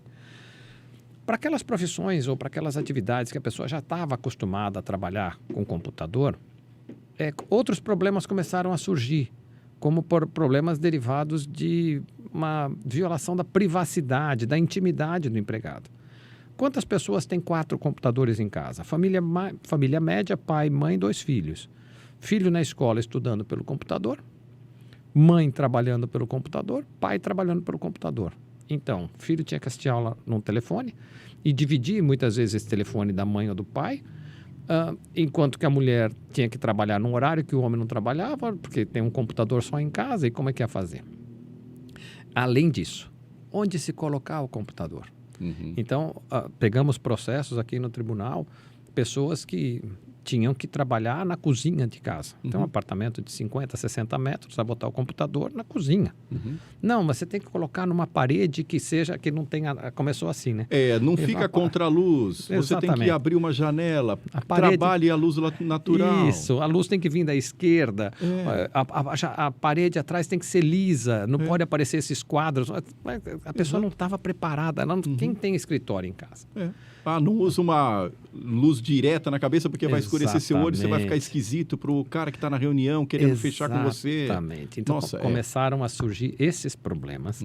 Para aquelas profissões ou para aquelas atividades que a pessoa já estava acostumada a trabalhar com computador, outros problemas começaram a surgir, como problemas derivados de uma violação da privacidade, da intimidade do empregado. Quantas pessoas têm 4 computadores em casa? Família média, pai, mãe, 2 filhos. Filho na escola estudando pelo computador, mãe trabalhando pelo computador, pai trabalhando pelo computador. Então, o filho tinha que assistir aula num telefone e dividir muitas vezes esse telefone da mãe ou do pai, enquanto que a mulher tinha que trabalhar num horário que o homem não trabalhava, porque tem um computador só em casa, e como é que ia fazer? Além disso, onde se colocar o computador? Então, pegamos processos aqui no tribunal, pessoas que tinham que trabalhar na cozinha de casa. Então, um apartamento de 50, 60 metros, vai botar o computador na cozinha. Não, mas você tem que colocar numa parede que não tenha... Começou assim, né? Não fica contra a luz. Exatamente. Você tem que abrir uma janela, trabalhe a luz natural. Isso, a luz tem que vir da esquerda, a parede atrás tem que ser lisa, não pode aparecer esses quadros. A pessoa não estava preparada. Quem tem escritório em casa? Não usa uma luz direta na cabeça porque vai escurecer seu olho e você vai ficar esquisito para o cara que está na reunião querendo fechar com você. Exatamente. Então, começaram a surgir esses problemas.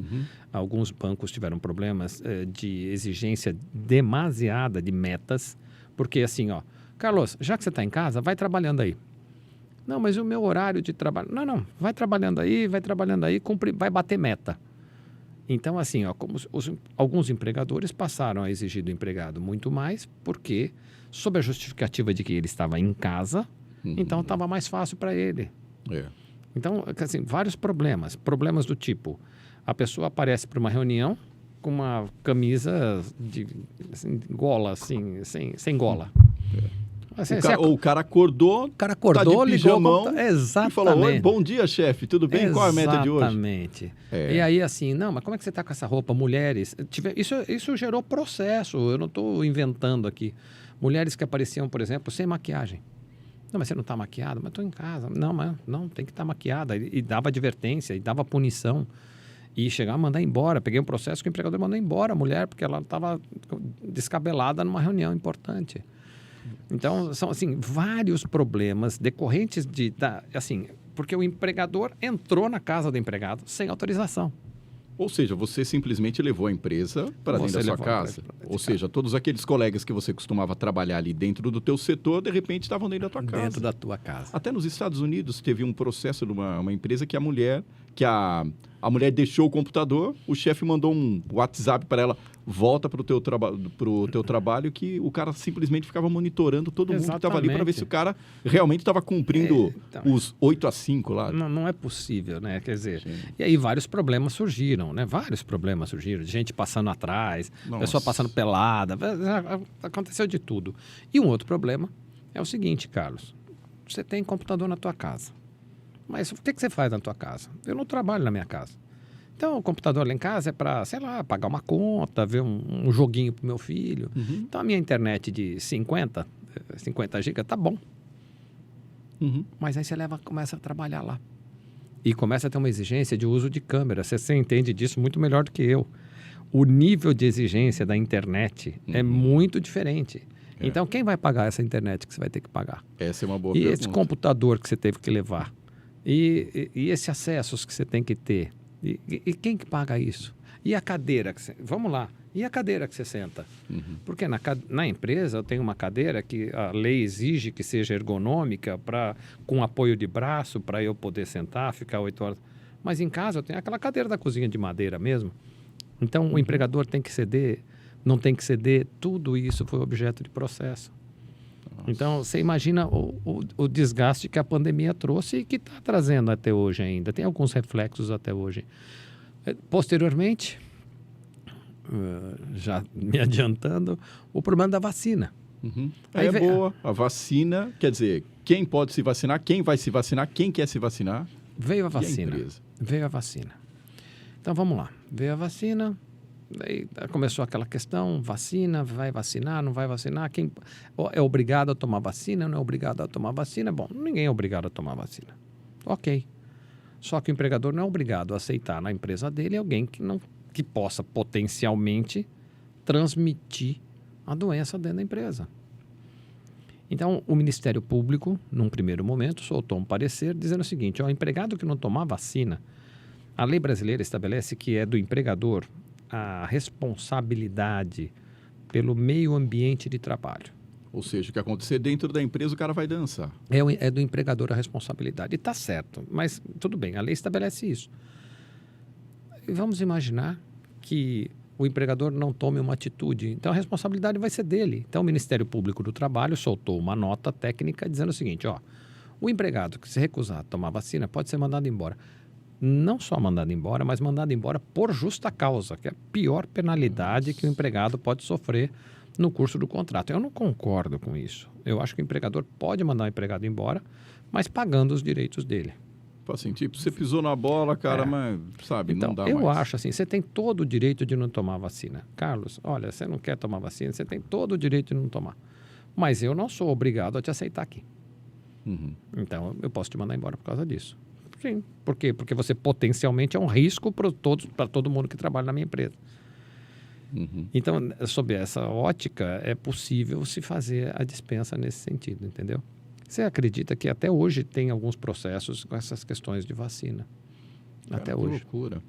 Alguns bancos tiveram problemas de exigência demasiada de metas, porque assim, Carlos, já que você está em casa, vai trabalhando aí. Não, mas o meu horário de trabalho... Não, vai trabalhando aí, vai bater meta. Então, assim, como alguns empregadores passaram a exigir do empregado muito mais, porque, sob a justificativa de que ele estava em casa, então estava mais fácil para ele. Então, assim, vários problemas. Problemas do tipo, a pessoa aparece para uma reunião com uma camisa de gola, assim, sem gola. Assim, o cara acordou, tá de pijamão, exatamente. E falou, oi, bom dia, chefe, tudo bem? Qual é a meta de hoje? Exatamente. E aí, assim, não, mas como é que você está com essa roupa? Mulheres, isso gerou processo, eu não estou inventando aqui. Mulheres que apareciam, por exemplo, sem maquiagem. Não, mas você não está maquiada? Mas estou em casa. Não, tem que estar maquiada. E dava advertência, e dava punição. E chegava a mandar embora. Peguei um processo que o empregador mandou embora a mulher, porque ela estava descabelada numa reunião importante. Então, são, assim, vários problemas decorrentes porque o empregador entrou na casa do empregado sem autorização. Ou seja, você simplesmente levou a empresa para dentro da sua casa. Ou seja, todos aqueles colegas que você costumava trabalhar ali dentro do teu setor, de repente estavam dentro da tua casa. Dentro da tua casa. Até nos Estados Unidos teve um processo de uma empresa que a mulher deixou o computador, o chefe mandou um WhatsApp para ela, volta para o teu trabalho, que o cara simplesmente ficava monitorando todo mundo que estava ali para ver se o cara realmente estava cumprindo os 8 a 5 lá. Não é possível, né? Quer dizer, e aí vários problemas surgiram, né? Vários problemas surgiram, gente passando atrás, pessoa passando pelada, aconteceu de tudo. E um outro problema é o seguinte, Carlos, você tem computador na tua casa, mas o que você faz na tua casa? Eu não trabalho na minha casa. Então, o computador lá em casa é para, sei lá, pagar uma conta, ver um joguinho para o meu filho. Uhum. Então, a minha internet de 50 GB tá bom. Uhum. Mas aí você começa a trabalhar lá. E começa a ter uma exigência de uso de câmera. Você entende disso muito melhor do que eu. O nível de exigência da internet é muito diferente. Então, quem vai pagar essa internet que você vai ter que pagar? Essa é uma boa pergunta. pergunta. Esse computador que você teve que levar? E esses acessos que você tem que ter? E quem que paga isso? E a cadeira que você... Vamos lá. E a cadeira que você senta? Uhum. Porque na empresa eu tenho uma cadeira que a lei exige que seja ergonômica, com apoio de braço, para eu poder sentar, ficar 8 horas. Mas em casa eu tenho aquela cadeira da cozinha de madeira mesmo. Então o empregador tem que ceder, não tem que ceder, tudo isso foi objeto de processo. Nossa. Então você imagina o desgaste que a pandemia trouxe e que está trazendo até hoje ainda. Tem alguns reflexos até hoje. Posteriormente, já me adiantando, o problema da vacina. Uhum. Boa. A vacina, quer dizer, quem pode se vacinar, quem vai se vacinar, quem quer se vacinar. Veio a vacina. Veio a vacina. Então vamos lá. Veio a vacina, daí começou aquela questão, vacina, vai vacinar, não vai vacinar, quem é obrigado a tomar vacina, não é obrigado a tomar vacina? Bom, ninguém é obrigado a tomar vacina. Ok. Só que o empregador não é obrigado a aceitar na empresa dele alguém que possa potencialmente transmitir a doença dentro da empresa. Então, o Ministério Público, num primeiro momento, soltou um parecer dizendo o seguinte, o empregado que não tomar vacina, a lei brasileira estabelece que é do empregador a responsabilidade pelo meio ambiente de trabalho. Ou seja, o que acontecer dentro da empresa, o cara vai dançar. É do empregador a responsabilidade. E está certo, mas tudo bem, a lei estabelece isso. E vamos imaginar que o empregador não tome uma atitude. Então, a responsabilidade vai ser dele. Então, o Ministério Público do Trabalho soltou uma nota técnica dizendo o seguinte, o empregado que se recusar a tomar vacina pode ser mandado embora. Não só mandado embora, mas mandado embora por justa causa, que é a pior penalidade que o empregado pode sofrer no curso do contrato. Eu não concordo com isso. Eu acho que o empregador pode mandar o empregado embora, mas pagando os direitos dele. Assim, tipo, você pisou na bola, cara, mas, sabe, então, não dá eu mais. acho assim, você tem todo o direito de não tomar vacina. Carlos, olha, você não quer tomar vacina, você tem todo o direito de não tomar. Mas eu não sou obrigado a te aceitar aqui. Uhum. Então, eu posso te mandar embora por causa disso. Sim. Por quê? Porque você potencialmente é um risco para todo mundo que trabalha na minha empresa. Uhum. Então, sob essa ótica, é possível se fazer a dispensa nesse sentido, entendeu? Você acredita que até hoje tem alguns processos com essas questões de vacina? Cara, até que hoje. Loucura.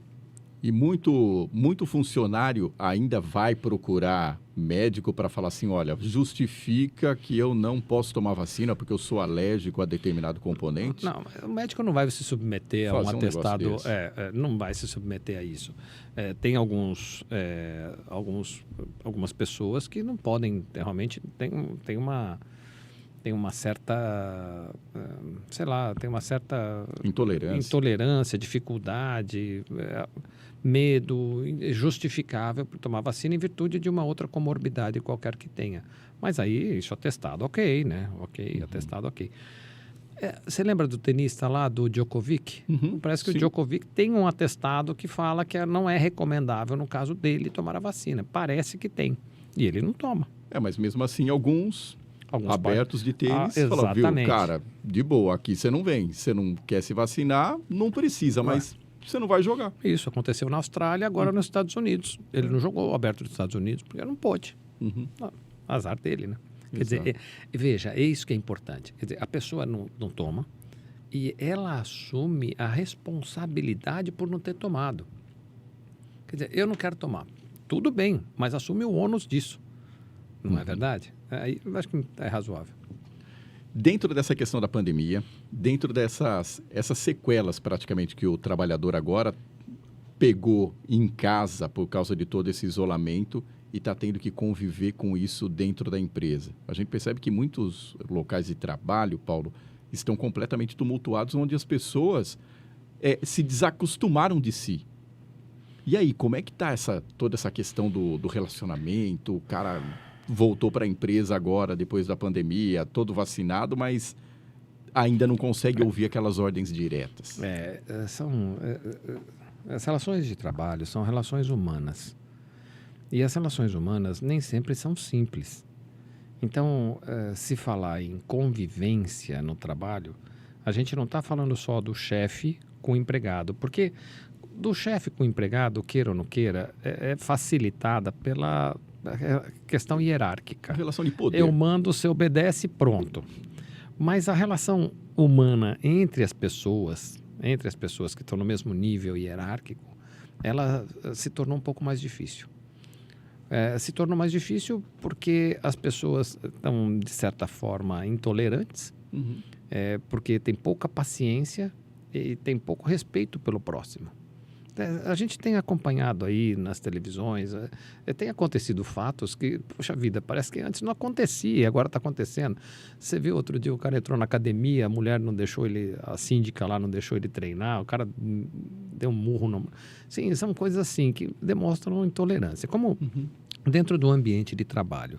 E muito funcionário ainda vai procurar médico para falar assim, olha, justifica que eu não posso tomar vacina porque eu sou alérgico a determinado componente? Não, o médico não vai se submeter a um atestado, não vai se submeter a isso. Tem algumas pessoas que não podem, realmente tem uma certa, tem uma certa intolerância, dificuldade, medo justificável para tomar vacina em virtude de uma outra comorbidade qualquer que tenha. Mas aí, isso atestado, ok, né? Ok, atestado, ok. Você lembra do tenista lá, do Djokovic? Parece que sim. O Djokovic tem um atestado que fala que não é recomendável, no caso dele, tomar a vacina. Parece que tem. E ele não toma. Mas mesmo assim, alguns abertos de tênis, falam, viu, cara, de boa, aqui você não vem. Você não quer se vacinar, não precisa, mas você não vai jogar. Isso aconteceu na Austrália, agora nos Estados Unidos. Ele não jogou o aberto dos Estados Unidos porque não pôde. Azar dele, né? Quer dizer, veja, é isso que é importante. Quer dizer, a pessoa não toma e ela assume a responsabilidade por não ter tomado. Quer dizer, eu não quero tomar. Tudo bem, mas assume o ônus disso. Não é verdade? Aí eu acho que é razoável. Dentro dessa questão da pandemia, dentro essas sequelas praticamente que o trabalhador agora pegou em casa por causa de todo esse isolamento e está tendo que conviver com isso dentro da empresa. A gente percebe que muitos locais de trabalho, Paulo, estão completamente tumultuados, onde as pessoas se desacostumaram de si. E aí, como é que está toda essa questão do relacionamento? O cara voltou para a empresa agora, depois da pandemia, todo vacinado, mas ainda não consegue ouvir aquelas ordens diretas. As relações de trabalho são relações humanas. E as relações humanas nem sempre são simples. Então, se falar em convivência no trabalho, a gente não está falando só do chefe com o empregado, porque do chefe com o empregado, queira ou não queira, é facilitada pela questão hierárquica. A relação de poder. Eu mando, você obedece, pronto. Mas a relação humana entre as pessoas que estão no mesmo nível hierárquico, ela se tornou um pouco mais difícil. Se tornou mais difícil porque as pessoas estão, de certa forma, intolerantes, porque tem pouca paciência e tem pouco respeito pelo próximo. A gente tem acompanhado aí nas televisões, tem acontecido fatos que, poxa vida, parece que antes não acontecia e agora está acontecendo. Você viu outro dia o cara entrou na academia, a mulher não deixou ele, a síndica lá não deixou ele treinar, o cara deu um murro. Sim, são coisas assim que demonstram intolerância. Como dentro do ambiente de trabalho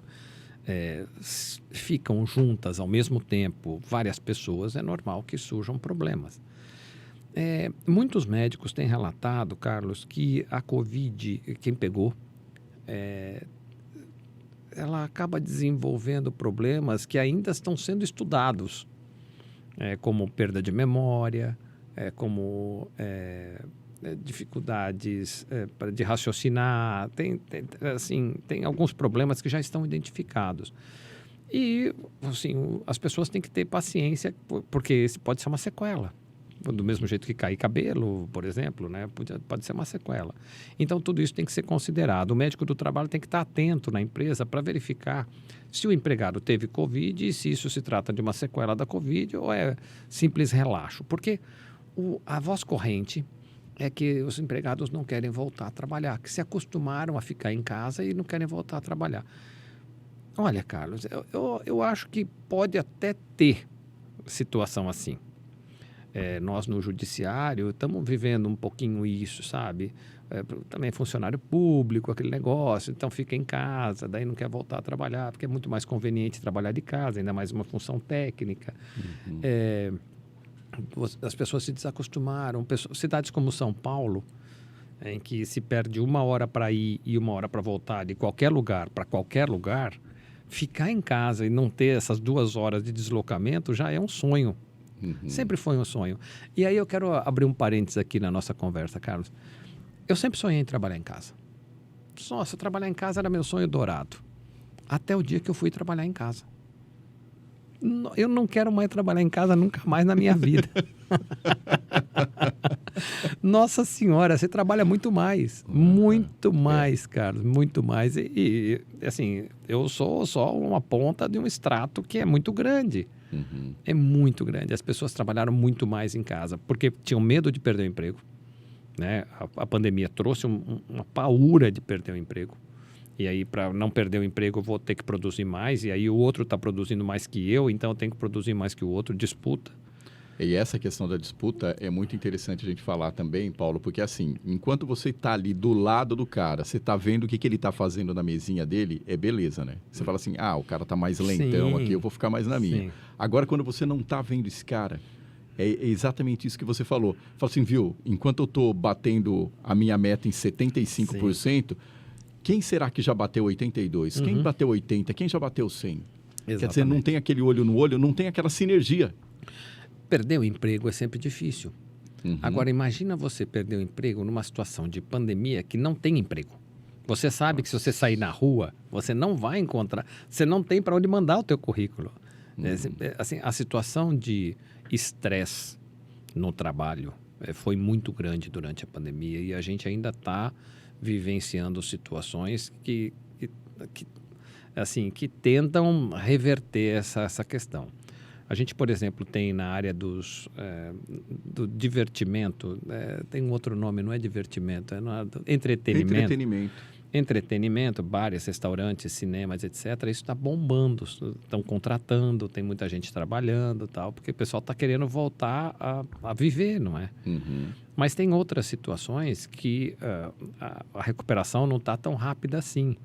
ficam juntas ao mesmo tempo várias pessoas, é normal que surjam problemas. Muitos médicos têm relatado, Carlos, que a Covid, quem pegou, ela acaba desenvolvendo problemas que ainda estão sendo estudados, como perda de memória, como dificuldades de raciocinar, tem alguns problemas que já estão identificados. E, assim, as pessoas têm que ter paciência, porque esse pode ser uma sequela. Do mesmo jeito que cair cabelo, por exemplo, né? Pode ser uma sequela. Então, tudo isso tem que ser considerado. O médico do trabalho tem que estar atento na empresa para verificar se o empregado teve Covid e se isso se trata de uma sequela da Covid ou é simples relaxo. Porque a voz corrente é que os empregados não querem voltar a trabalhar, que se acostumaram a ficar em casa e não querem voltar a trabalhar. Olha, Carlos, eu acho que pode até ter situação assim. Nós no judiciário estamos vivendo um pouquinho isso, sabe? Também funcionário público, aquele negócio, então fica em casa, daí não quer voltar a trabalhar, porque é muito mais conveniente trabalhar de casa, ainda mais uma função técnica. As pessoas se desacostumaram. Cidades como São Paulo, em que se perde 1 hora para ir e 1 hora para voltar de qualquer lugar para qualquer lugar, ficar em casa e não ter essas 2 horas de deslocamento já é um sonho. Sempre foi um sonho. E aí eu quero abrir um parênteses aqui na nossa conversa, Carlos. Eu sempre sonhei em trabalhar em casa. Nossa, trabalhar em casa era meu sonho dourado. Até o dia que eu fui trabalhar em casa. Eu não quero mais trabalhar em casa nunca mais na minha vida. Nossa Senhora, você trabalha muito mais. Muito mais, Carlos. Muito mais. E, assim, eu sou só uma ponta de um extrato que é muito grande. É muito grande. As pessoas trabalharam muito mais em casa porque tinham medo de perder o emprego, né? A pandemia trouxe uma paura de perder o emprego. E aí, para não perder o emprego, eu vou ter que produzir mais. E aí, o outro está produzindo mais que eu, então eu tenho que produzir mais que o outro. Disputa. E essa questão da disputa é muito interessante a gente falar também, Paulo, porque assim, enquanto você está ali do lado do cara, você está vendo o que ele está fazendo na mesinha dele, é beleza, né? Você fala assim, o cara está mais lentão aqui, eu vou ficar mais na minha. Agora, quando você não está vendo esse cara, é exatamente isso que você falou. Fala assim, viu, enquanto eu estou batendo a minha meta em 75%, quem será que já bateu 82%? Quem bateu 80%? Quem já bateu 100%? Exatamente. Quer dizer, não tem aquele olho no olho, não tem aquela sinergia. Perder o emprego é sempre difícil. Agora, imagina você perder o emprego numa situação de pandemia que não tem emprego. Você sabe que se você sair na rua, você não vai encontrar, você não tem para onde mandar o teu currículo. Assim, a situação de estresse no trabalho foi muito grande durante a pandemia e a gente ainda está vivenciando situações assim, que tentam reverter essa questão. A gente, por exemplo, tem na área do divertimento, tem um outro nome, não é divertimento, entretenimento, bares, restaurantes, cinemas, etc. Isso está bombando, estão contratando, tem muita gente trabalhando, tal, porque o pessoal está querendo voltar a viver, não é? Uhum. Mas tem outras situações que a recuperação não está tão rápida assim.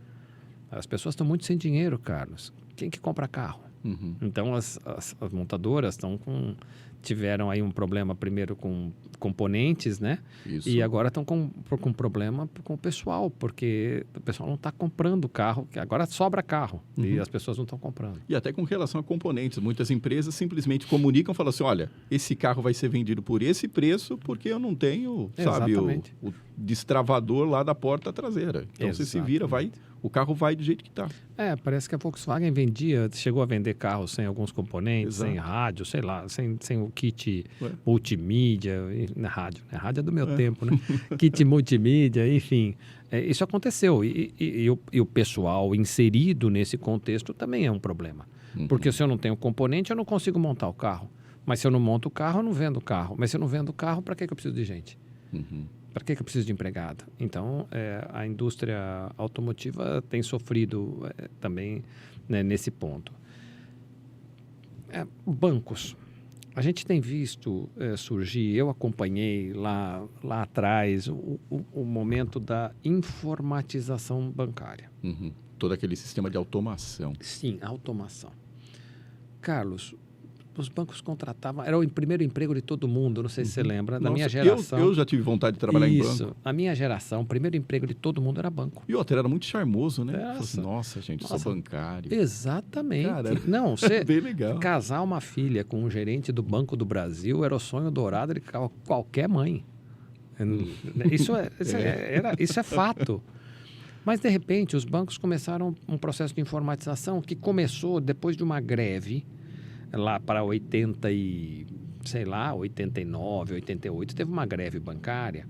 As pessoas estão muito sem dinheiro, Carlos. Quem que compra carro? Uhum. Então, as montadoras tiveram aí um problema primeiro com componentes, né? Isso. E agora estão com problema com o pessoal, porque o pessoal não está comprando carro, que agora sobra carro e as pessoas não estão comprando. E até com relação a componentes, muitas empresas simplesmente comunicam, falam assim, olha, esse carro vai ser vendido por esse preço porque eu não tenho, sabe, o destravador lá da porta traseira. Então, você se vira, o carro vai do jeito que está. Parece que a Volkswagen chegou a vender carros sem alguns componentes, sem rádio, sei lá, sem o kit multimídia, rádio é do meu tempo, né? Kit multimídia, enfim. Isso aconteceu e o pessoal inserido nesse contexto também é um problema. Porque se eu não tenho componente, eu não consigo montar o carro. Mas se eu não monto o carro, eu não vendo o carro. Mas se eu não vendo o carro, para que eu preciso de gente? Para que eu preciso de empregado? Então, a indústria automotiva tem sofrido também, né, nesse ponto. Bancos. A gente tem visto surgir, eu acompanhei lá atrás, o momento da informatização bancária. Todo aquele sistema de automação. Sim, automação. Carlos, os bancos contratavam, era o primeiro emprego de todo mundo, não sei se você lembra, da minha geração. Eu já tive vontade de trabalhar em banco. Isso, a minha geração, o primeiro emprego de todo mundo era banco. E outra, era muito charmoso, né? Nossa, gente, sou bancário. Exatamente. Cara, não, você bem legal. Casar uma filha com um gerente do Banco do Brasil era o sonho dourado de qualquer mãe. Isso é fato. Mas, de repente, os bancos começaram um processo de informatização que começou depois de uma greve, lá para 89, 88, teve uma greve bancária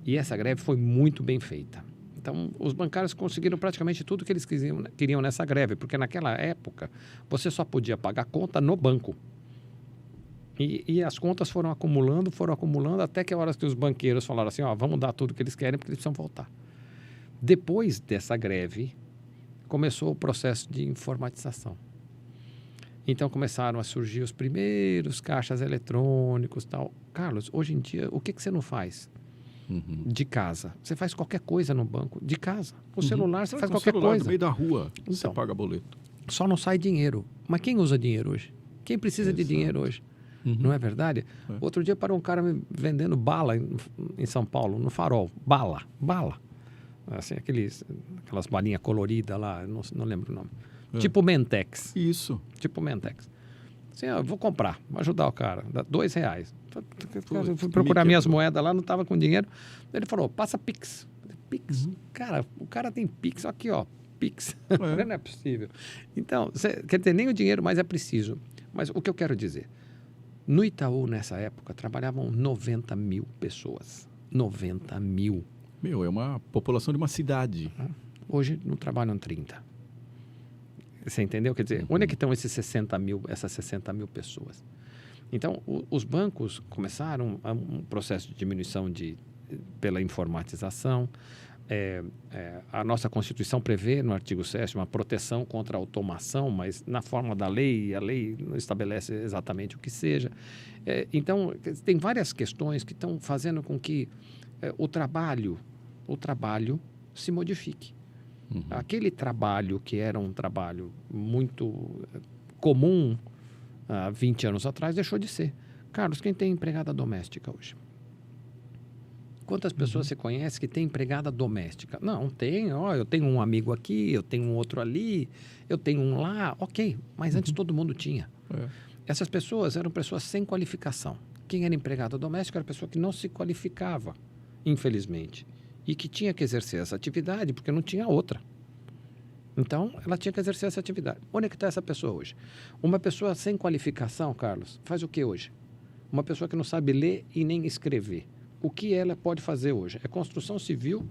e essa greve foi muito bem feita. Então, os bancários conseguiram praticamente tudo que eles queriam nessa greve, porque naquela época você só podia pagar conta no banco. E as contas foram acumulando, até que a hora que os banqueiros falaram assim, vamos dar tudo que eles querem porque eles precisam voltar. Depois dessa greve, começou o processo de informatização. Então, começaram a surgir os primeiros caixas eletrônicos e tal. Carlos, hoje em dia, o que você não faz de casa? Você faz qualquer coisa no banco, de casa. O celular, você faz qualquer coisa. No meio da rua, então, você paga boleto. Só não sai dinheiro. Mas quem usa dinheiro hoje? Quem precisa de dinheiro hoje? Não é verdade? Outro dia parou um cara vendendo bala em São Paulo, no Farol. Bala. Assim, aquelas balinhas coloridas lá, não lembro o nome. Tipo Mentex. Isso. Tipo Mentex. Assim, eu vou comprar, vou ajudar o cara, dá R$2. Eu fui procurar minhas moedas lá, não estava com dinheiro. Ele falou, passa Pix. Pix? Cara, o cara tem Pix, aqui ó, Pix. Não é possível. Então, quer dizer, nem o dinheiro mais é preciso. Mas o que eu quero dizer, no Itaú, nessa época, trabalhavam 90 mil pessoas. 90 mil. É uma população de uma cidade. Hoje não trabalham 30. Você entendeu? Quer dizer, onde é que estão essas 60 mil pessoas? Então, os bancos começaram um processo de diminuição pela informatização. A nossa Constituição prevê, no artigo 7º, uma proteção contra a automação, mas na forma da lei, a lei não estabelece exatamente o que seja. Então, tem várias questões que estão fazendo com que o trabalho se modifique. Aquele trabalho que era um trabalho muito comum há 20 anos atrás deixou de ser. Carlos, quem tem empregada doméstica hoje? Quantas pessoas você conhece que tem empregada doméstica? Não, tem. Eu tenho um amigo aqui, eu tenho um outro ali, eu tenho um lá. Ok, mas antes todo mundo tinha. Essas pessoas eram pessoas sem qualificação. Quem era empregada doméstica era pessoa que não se qualificava, infelizmente. E que tinha que exercer essa atividade porque não tinha outra. Então, ela tinha que exercer essa atividade. Onde é que está essa pessoa hoje? Uma pessoa sem qualificação, Carlos, faz o que hoje? Uma pessoa que não sabe ler e nem escrever. O que ela pode fazer hoje? É construção civil.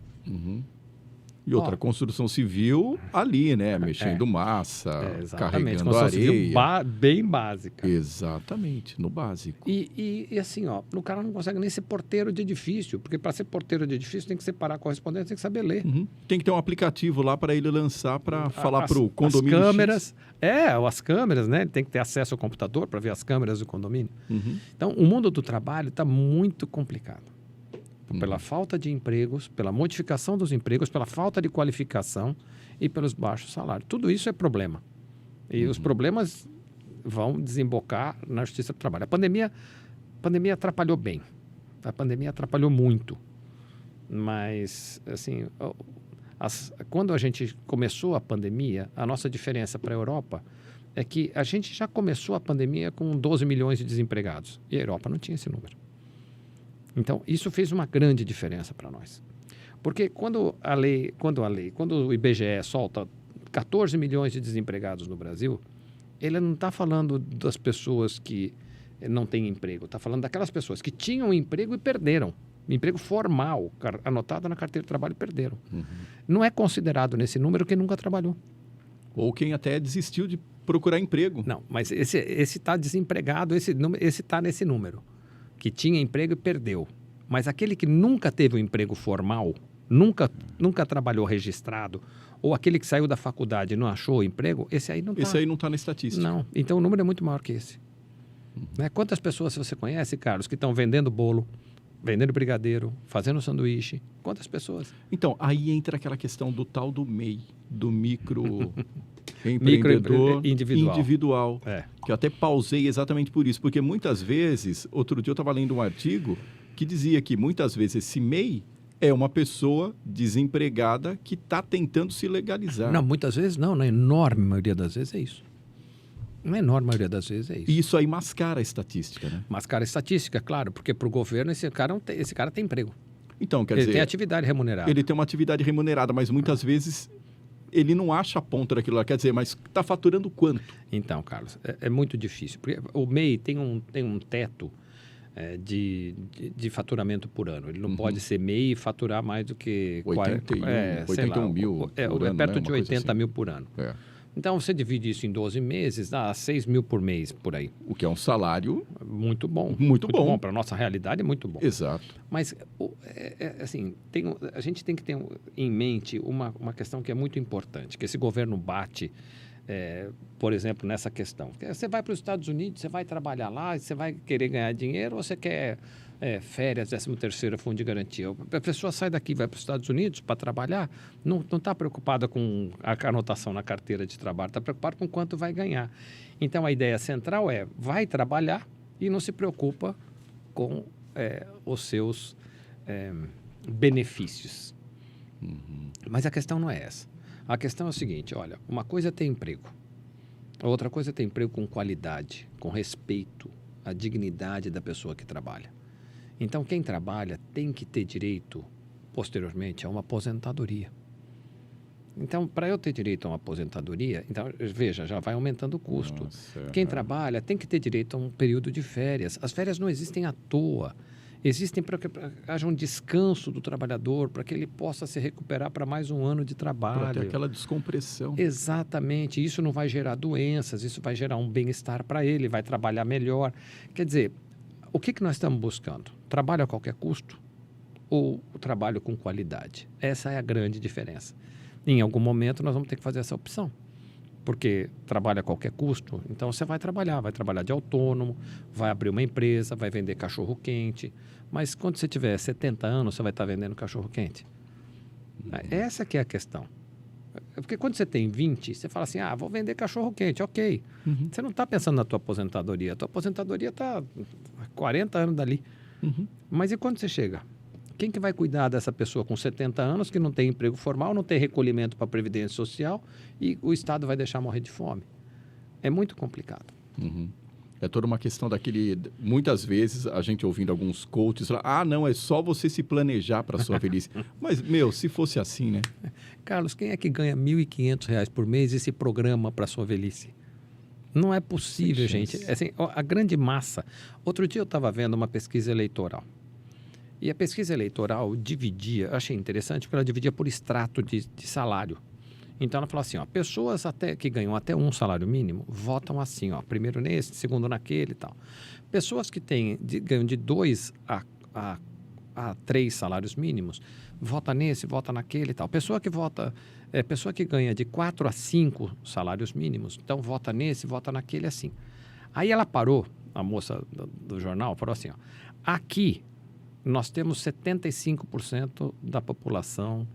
E outra, construção civil ali, né? Mexendo massa, carregando construção areia. Civil bem básica. Exatamente, no básico. E assim, ó, o cara não consegue nem ser porteiro de edifício, porque para ser porteiro de edifício tem que separar a correspondência, tem que saber ler. Tem que ter um aplicativo lá para ele lançar para falar para o condomínio. As câmeras, as câmeras, né? Ele tem que ter acesso ao computador para ver as câmeras do condomínio. Então, o mundo do trabalho está muito complicado. Pela falta de empregos, pela modificação dos empregos, pela falta de qualificação e pelos baixos salários. Tudo isso é problema. E os problemas vão desembocar na Justiça do Trabalho. A pandemia atrapalhou bem. A pandemia atrapalhou muito. Mas, assim, quando a gente começou a pandemia, a nossa diferença para a Europa é que a gente já começou a pandemia com 12 milhões de desempregados. E a Europa não tinha esse número. Então, isso fez uma grande diferença para nós. Porque quando o IBGE solta 14 milhões de desempregados no Brasil, ele não está falando das pessoas que não têm emprego, está falando daquelas pessoas que tinham emprego e perderam. Emprego formal, anotado na carteira de trabalho, e perderam. Não é considerado nesse número quem nunca trabalhou. Ou quem até desistiu de procurar emprego. Não, mas esse está desempregado, esse está nesse número. Que tinha emprego e perdeu. Mas aquele que nunca teve um emprego formal, nunca trabalhou registrado, ou aquele que saiu da faculdade e não achou emprego, esse aí não está. Esse aí não está na estatística. Não. Então o número é muito maior que esse. Né? Quantas pessoas você conhece, Carlos, que estão vendendo bolo, vendendo brigadeiro, fazendo sanduíche? Quantas pessoas? Então, aí entra aquela questão do tal do MEI, do micro... empreendedor individual. Que eu até pausei exatamente por isso, porque muitas vezes, outro dia eu estava lendo um artigo que dizia que muitas vezes esse MEI é uma pessoa desempregada que está tentando se legalizar. Não, muitas vezes não, na enorme maioria das vezes é isso. Na enorme maioria das vezes é isso. E isso aí mascara a estatística, né? Mascara a estatística, claro, porque para o governo esse cara tem emprego. Então, quer dizer... Ele tem atividade remunerada. Ele tem uma atividade remunerada, mas muitas vezes... ele não acha a ponta daquilo lá. Quer dizer, mas está faturando quanto? Então, Carlos, é muito difícil. Porque o MEI tem um teto de faturamento por ano. Ele não pode ser MEI e faturar mais do que... 81 mil por ano, perto né? de 80 mil por ano. Então, você divide isso em 12 meses, dá 6 mil por mês, por aí. O que é um salário... Muito bom. Muito bom. Para a nossa realidade é muito bom. Exato. Mas, assim, a gente tem que ter em mente uma questão que é muito importante, que esse governo bate, por exemplo, nessa questão. Você vai para os Estados Unidos, você vai trabalhar lá, você vai querer ganhar dinheiro ou você quer férias, 13º, fundo de garantia? A pessoa sai daqui, vai para os Estados Unidos para trabalhar, não está preocupada com a anotação na carteira de trabalho, está preocupada com quanto vai ganhar. Então, a ideia central vai trabalhar e não se preocupa com os seus benefícios. Mas a questão não é essa. A questão é o seguinte, olha, uma coisa é ter emprego, a outra coisa é ter emprego com qualidade, com respeito à dignidade da pessoa que trabalha. Então, quem trabalha tem que ter direito, posteriormente, a uma aposentadoria. Então, para eu ter direito a uma aposentadoria, então, veja, já vai aumentando o custo. Quem trabalha tem que ter direito a um período de férias. As férias não existem à toa. Existem para que haja um descanso do trabalhador, para que ele possa se recuperar para mais um ano de trabalho. Para ter aquela descompressão. Exatamente. Isso não vai gerar doenças, isso vai gerar um bem-estar para ele, vai trabalhar melhor. Quer dizer, o que nós estamos buscando? Trabalho a qualquer custo ou trabalho com qualidade? Essa é a grande diferença. Em algum momento nós vamos ter que fazer essa opção. Porque trabalha a qualquer custo, então você vai trabalhar de autônomo, vai abrir uma empresa, vai vender cachorro-quente. Mas quando você tiver 70 anos, você vai estar vendendo cachorro-quente. Essa que é a questão. Porque quando você tem 20, você fala assim, vou vender cachorro-quente, ok. Você não está pensando na tua aposentadoria. A tua aposentadoria está 40 anos dali. Mas e quando você chega? Quem que vai cuidar dessa pessoa com 70 anos que não tem emprego formal, não tem recolhimento para a Previdência Social e o Estado vai deixar morrer de fome? É muito complicado. É toda uma questão daquele... Muitas vezes a gente ouvindo alguns coaches falar, não, é só você se planejar para a sua velhice. Mas, se fosse assim, né? Carlos, quem é que ganha R$ 1.500 por mês e se programa para a sua velhice? Não é possível, Sem gente. chance. Assim, a grande massa... Outro dia eu estava vendo uma pesquisa eleitoral. E a pesquisa eleitoral dividia... Eu achei interessante porque ela dividia por extrato de salário. Então, ela falou assim, ó, pessoas que ganham até um salário mínimo votam assim, ó, primeiro nesse, segundo naquele e tal. Pessoas que ganham de 2 a 3 salários mínimos, vota nesse, vota naquele e tal. Pessoa que ganha de 4 a 5 salários mínimos, então vota nesse, vota naquele, assim. Aí ela parou, a moça do jornal, falou assim, ó, aqui nós temos 75% da população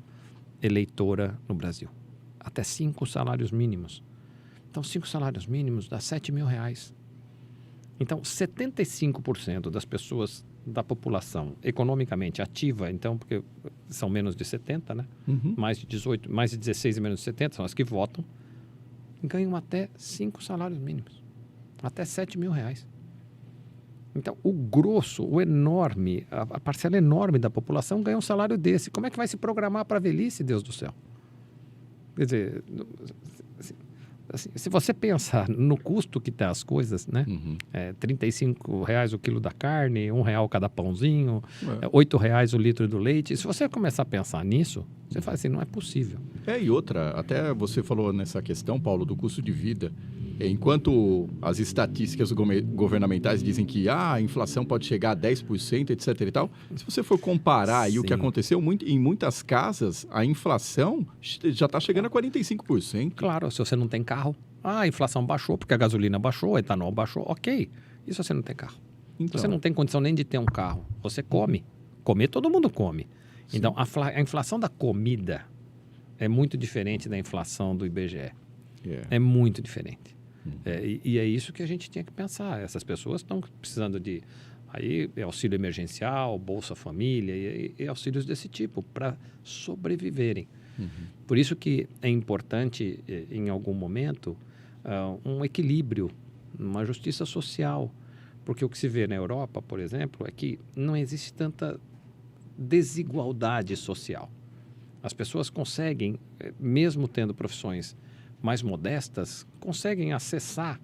eleitora no Brasil. Até 5 salários mínimos. Então, 5 salários mínimos dá R$7.000. Então, 75% das pessoas da população economicamente ativa, então, porque são menos de 70, né? Mais de 18, mais de 16 e menos de 70 são as que votam, ganham até 5 salários mínimos. Até R$7.000. Então, o grosso, o enorme, a parcela enorme da população ganha um salário desse. Como é que vai se programar para a velhice, Deus do céu? Quer dizer, assim, se você pensar no custo que tá as coisas, né? R$35 o quilo da carne, R$1 cada pãozinho, R$8 o litro do leite. Se você começar a pensar nisso, você fala assim, não é possível. E outra, até você falou nessa questão, Paulo, do custo de vida. Enquanto as estatísticas governamentais dizem que a inflação pode chegar a 10%, etc. e tal, se você for comparar aí o que aconteceu em muitas casas, a inflação já está chegando a 45%. Claro, se você não tem carro, a inflação baixou porque a gasolina baixou, o etanol baixou, ok. E se você não tem carro? Então, Você não tem condição nem de ter um carro, você come. Comer todo mundo come. Sim. Então, a inflação da comida é muito diferente da inflação do IBGE. É muito diferente. E é isso que a gente tinha que pensar. Essas pessoas estão precisando de auxílio emergencial, Bolsa Família e auxílios desse tipo para sobreviverem. Por isso que é importante, em algum momento, um equilíbrio, uma justiça social. Porque o que se vê na Europa, por exemplo, é que não existe tanta desigualdade social. As pessoas conseguem, mesmo tendo profissões mais modestas, conseguem acessar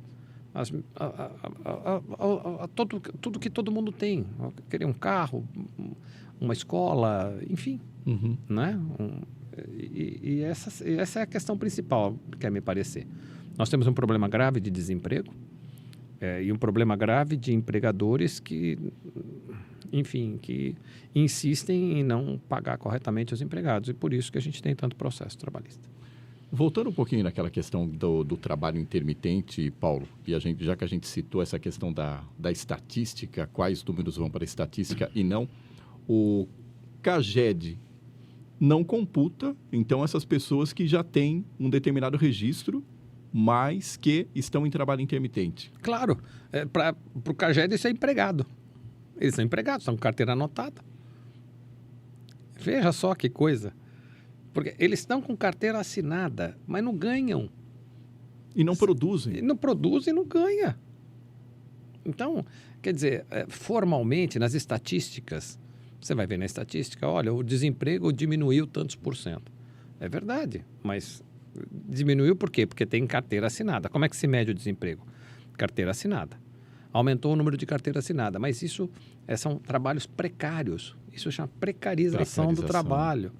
tudo que todo mundo tem. Querer um carro, uma escola, enfim. Né? E essa é a questão principal, quer me parecer. Nós temos um problema grave de desemprego e um problema grave de empregadores que, enfim, que insistem em não pagar corretamente os empregados. E por isso que a gente tem tanto processo trabalhista. Voltando um pouquinho naquela questão do trabalho intermitente, Paulo, e já que a gente citou essa questão da estatística, quais números vão para a estatística e não, o CAGED não computa, então, essas pessoas que já têm um determinado registro, mas que estão em trabalho intermitente. Claro, para o CAGED isso é empregado. Eles são empregados, estão com carteira anotada. Veja só que coisa. Porque eles estão com carteira assinada, mas não ganham. E não produzem. Não produzem e não ganham. Então, quer dizer, formalmente, nas estatísticas, você vai ver na estatística, olha, o desemprego diminuiu tantos %. É verdade, mas diminuiu por quê? Porque tem carteira assinada. Como é que se mede o desemprego? Carteira assinada. Aumentou o número de carteira assinada, mas isso são trabalhos precários. Isso chama precarização do trabalho.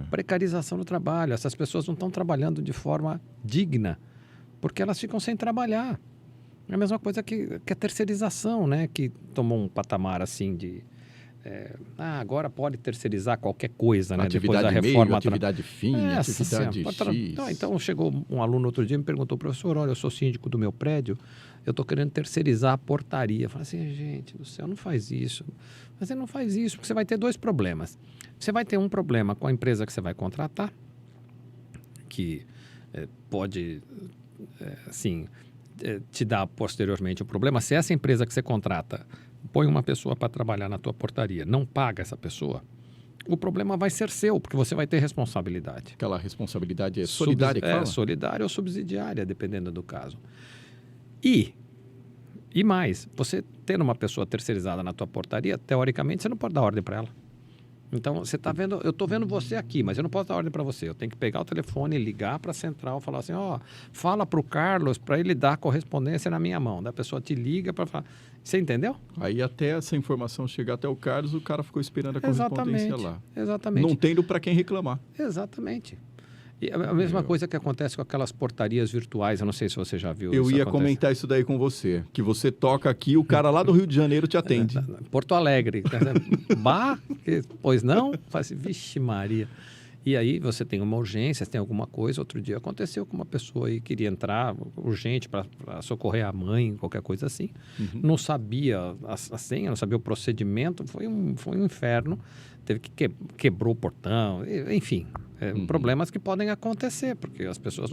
Precarização do trabalho. Essas pessoas não estão trabalhando de forma digna, porque elas ficam sem trabalhar. É a mesma coisa que a terceirização, né? Que tomou um patamar assim de... agora pode terceirizar qualquer coisa, né? Atividade depois da reforma, atividade fim, atividade X. Então chegou um aluno outro dia e me perguntou, professor, olha, eu sou síndico do meu prédio, eu estou querendo terceirizar a portaria. Eu falei assim, gente do céu, não faz isso. Mas você não faz isso, porque você vai ter 2 problemas. Você vai ter um problema com a empresa que você vai contratar, que pode, te dar posteriormente um problema. Se essa empresa que você contrata põe uma pessoa para trabalhar na tua portaria, não paga essa pessoa, o problema vai ser seu, porque você vai ter responsabilidade. Aquela responsabilidade é solidária que fala? Solidária ou subsidiária, dependendo do caso. E mais, você tendo uma pessoa terceirizada na tua portaria, teoricamente, você não pode dar ordem para ela. Então, você está vendo, eu estou vendo você aqui, mas eu não posso dar ordem para você. Eu tenho que pegar o telefone, ligar para a central, falar assim, fala para o Carlos para ele dar a correspondência na minha mão. Da pessoa te liga para falar. Você entendeu? Aí até essa informação chegar até o Carlos, o cara ficou esperando a correspondência lá. Exatamente. Não tendo para quem reclamar. Exatamente. E a mesma coisa que acontece com aquelas portarias virtuais, eu não sei se você já viu. Eu ia comentar isso daí com você, que você toca aqui, o cara lá do Rio de Janeiro te atende. Porto Alegre. Bah, pois não? Faz assim, vixe Maria. E aí você tem uma urgência, tem alguma coisa. Outro dia aconteceu com uma pessoa aí, queria entrar urgente para socorrer a mãe, qualquer coisa assim. Não sabia a senha, não sabia o procedimento, foi um inferno. Teve que quebrou o portão, enfim. Problemas que podem acontecer, porque as pessoas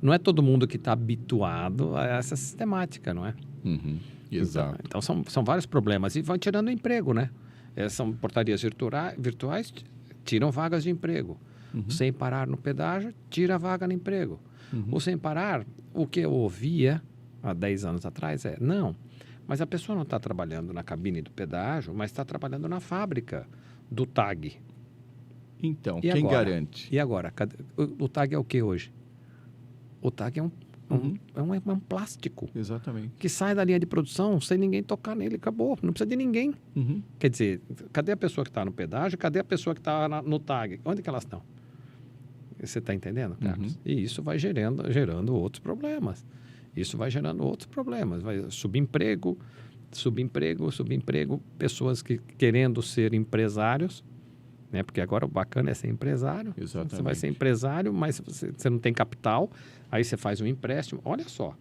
não é todo mundo que está habituado a essa sistemática, não é? Exato. Então são vários problemas e vão tirando emprego, né? São portarias virtuais, tiram vagas de emprego. Sem parar no pedágio, tira a vaga no emprego. O sem parar, o que eu ouvia há 10 anos atrás não, mas a pessoa não está trabalhando na cabine do pedágio, mas está trabalhando na fábrica do TAG. Então, E quem agora? garante? E agora? O TAG é o que hoje? O TAG é um plástico Exatamente. que sai da linha de produção sem ninguém tocar nele. Acabou. Não precisa de ninguém. Quer dizer, cadê a pessoa que está no pedágio? Cadê a pessoa que está no TAG? Onde que elas estão? Você está entendendo, Carlos? E isso vai gerando outros problemas. Vai subemprego, pessoas que querendo ser empresários, né? Porque agora o bacana é ser empresário. Exatamente. Você vai ser empresário, mas você não tem capital, aí você faz um empréstimo. Olha só,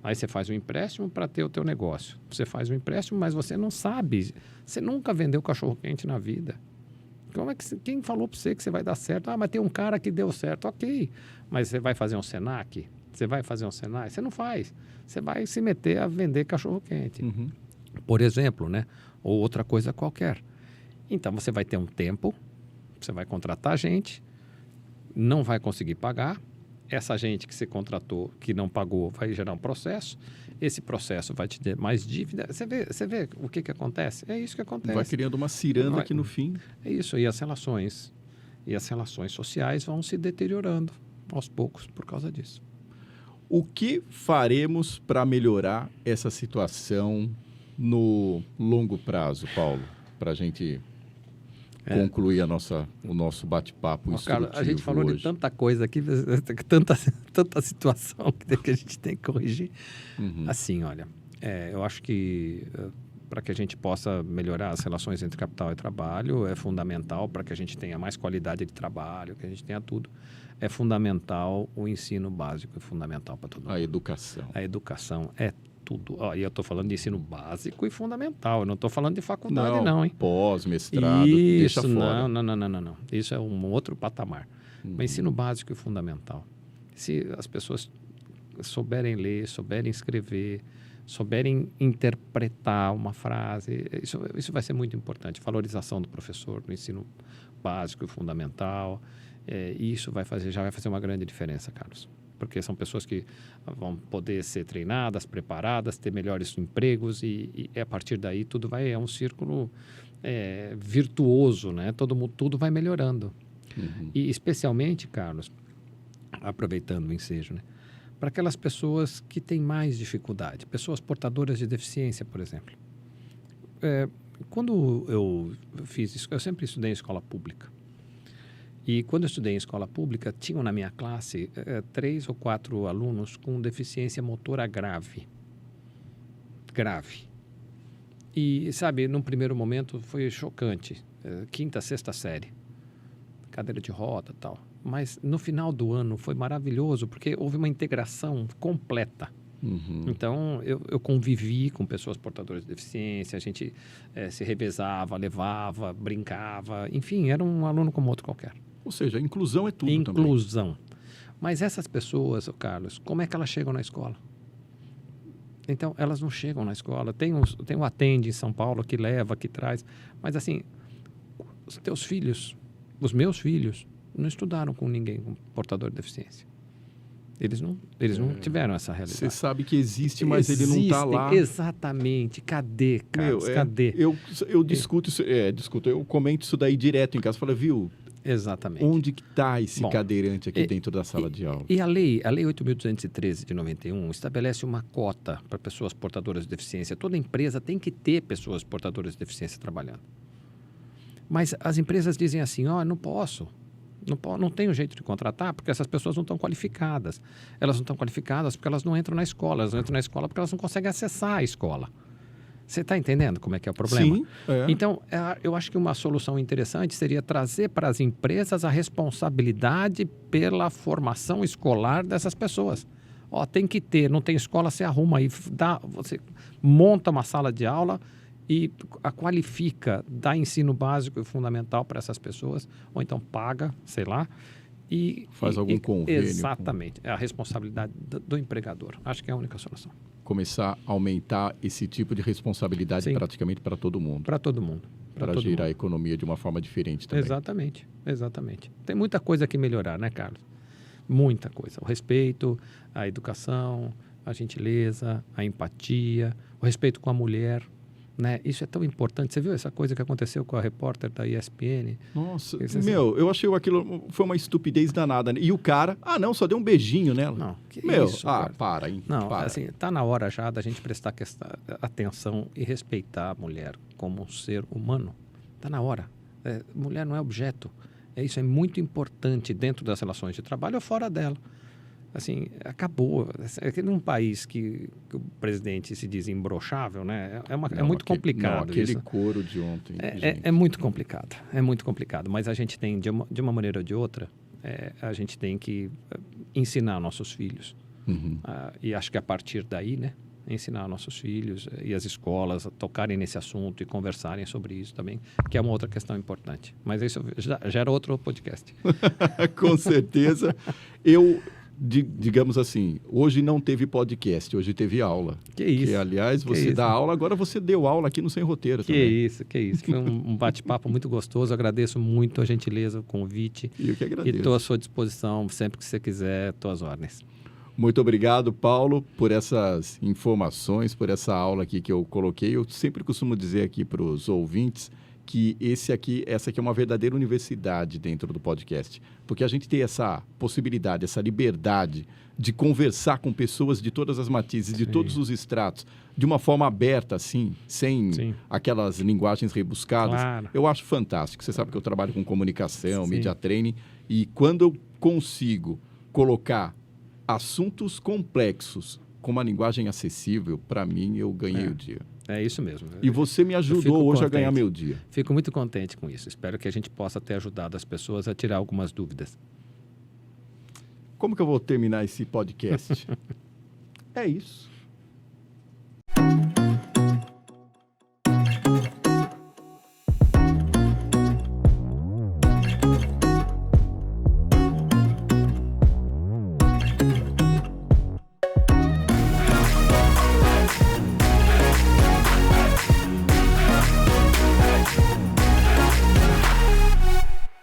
aí você faz um empréstimo para ter o teu negócio. Você faz um empréstimo, mas você não sabe. Você nunca vendeu cachorro-quente na vida. Quem falou para você que você vai dar certo? Mas tem um cara que deu certo. Ok, mas você vai fazer um Senac? Você vai fazer um Senai? Você não faz. Você vai se meter a vender cachorro-quente. Por exemplo, né? Ou outra coisa qualquer. Então, você vai ter um tempo, você vai contratar gente, não vai conseguir pagar. Essa gente que você contratou, que não pagou, vai gerar um processo. Esse processo vai te dar mais dívida. Você vê o que acontece? É isso que acontece. Vai criando uma ciranda aqui no fim. É isso. E as relações sociais vão se deteriorando aos poucos por causa disso. O que faremos para melhorar essa situação no longo prazo, Paulo? Para a gente concluir o nosso bate-papo instrutivo. Carlos, a gente falou hoje. de tanta coisa aqui, tanta situação que a gente tem que corrigir. Assim, olha, eu acho que para que a gente possa melhorar as relações entre capital e trabalho, é fundamental para que a gente tenha mais qualidade de trabalho, que a gente tenha tudo. É fundamental o ensino básico, é fundamental para todo mundo. A educação. A educação é tudo. E eu estou falando de ensino básico e fundamental. Eu não estou falando de faculdade, não, hein? Pós-mestrado, deixa fora. Não. Isso é um outro patamar. Mas ensino básico e fundamental. Se as pessoas souberem ler, souberem escrever, souberem interpretar uma frase, isso vai ser muito importante. Valorização do professor no ensino básico e fundamental. E isso já vai fazer uma grande diferença, Carlos. Porque são pessoas que vão poder ser treinadas, preparadas, ter melhores empregos e a partir daí tudo é um círculo virtuoso, né? Tudo vai melhorando. E especialmente, Carlos, aproveitando o ensejo, né? Para aquelas pessoas que têm mais dificuldade, pessoas portadoras de deficiência, por exemplo. Quando eu fiz isso, eu sempre estudei em escola pública. E quando eu estudei em escola pública, tinham na minha classe 3 ou 4 alunos com deficiência motora grave. E, sabe, num primeiro momento foi chocante. 5ª, 6ª série. Cadeira de roda e tal. Mas no final do ano foi maravilhoso, porque houve uma integração completa. Então, eu convivi com pessoas portadoras de deficiência, a gente se revezava, levava, brincava. Enfim, era um aluno como outro qualquer. Ou seja, a inclusão é tudo também. Inclusão. Mas essas pessoas, Carlos, como é que elas chegam na escola? Então, elas não chegam na escola. Tem um atende em São Paulo que leva, que traz. Mas, assim, os teus filhos, os meus filhos, não estudaram com ninguém com portador de deficiência. Eles não tiveram essa realidade. Você sabe que existe, mas ele não está lá. Exatamente. Cadê, Carlos? Cadê? Eu discuto isso, eu comento isso daí direto em casa. Falo, viu? Exatamente. Onde que está esse cadeirante aqui dentro da sala de aula? E a lei 8.213 de 91 estabelece uma cota para pessoas portadoras de deficiência. Toda empresa tem que ter pessoas portadoras de deficiência trabalhando. Mas as empresas dizem assim, não posso. Não tenho jeito de contratar porque essas pessoas não estão qualificadas. Elas não estão qualificadas porque elas não entram na escola. Elas não entram na escola porque elas não conseguem acessar a escola. Você está entendendo como é que é o problema? Sim. É. Então, eu acho que uma solução interessante seria trazer para as empresas a responsabilidade pela formação escolar dessas pessoas. Tem que ter, não tem escola, você arruma aí, você monta uma sala de aula e a qualifica, dá ensino básico e fundamental para essas pessoas, ou então paga, sei lá, e faz algum convênio. Exatamente, é a responsabilidade do empregador. Acho que é a única solução. Começar a aumentar esse tipo de responsabilidade praticamente para todo mundo. Para todo mundo. Para girar a economia de uma forma diferente também. Exatamente. Tem muita coisa que melhorar, né, Carlos? Muita coisa. O respeito, a educação, a gentileza, a empatia, o respeito com a mulher. Né? Isso é tão importante. Você viu essa coisa que aconteceu com a repórter da ESPN? Nossa, eu achei aquilo foi uma estupidez danada. Né? E o cara, só deu um beijinho nela. Não, que isso, para, hein? Não, para. assim, tá na hora já da gente prestar atenção e respeitar a mulher como um ser humano. Tá na hora. Mulher não é objeto. Isso é muito importante dentro das relações de trabalho ou fora dela. Assim, acabou. Num país que o presidente se diz imbrochável, né? É muito complicado. Aquele isso. coro de ontem. É muito complicado. É muito complicado. Mas a gente tem, de uma maneira ou de outra, a gente tem que ensinar nossos filhos. Uhum. E acho que a partir daí, né? Ensinar nossos filhos e as escolas a tocarem nesse assunto e conversarem sobre isso também, que é uma outra questão importante. Mas isso já era outro podcast. Com certeza. Digamos assim, hoje não teve podcast, hoje teve aula. Que isso. Que, aliás, você dá aula, agora você deu aula aqui no Sem Roteiro também. Que isso. Foi um bate-papo muito gostoso. Agradeço muito a gentileza, o convite. Eu que agradeço. E estou à sua disposição, sempre que você quiser, estou às ordens. Muito obrigado, Paulo, por essas informações, por essa aula aqui que eu coloquei. Eu sempre costumo dizer aqui para os ouvintes que essa aqui é uma verdadeira universidade dentro do podcast, porque a gente tem essa possibilidade, essa liberdade de conversar com pessoas de todas as matizes, de todos os estratos, de uma forma aberta, assim, sem aquelas linguagens rebuscadas. Claro. Eu acho fantástico. Você sabe que eu trabalho com comunicação, media training, e quando eu consigo colocar assuntos complexos com uma linguagem acessível, para mim, eu ganhei o dia. É isso mesmo. E você me ajudou hoje a ganhar meu dia. Fico muito contente com isso. Espero que a gente possa ter ajudado as pessoas a tirar algumas dúvidas. Como que eu vou terminar esse podcast? É isso.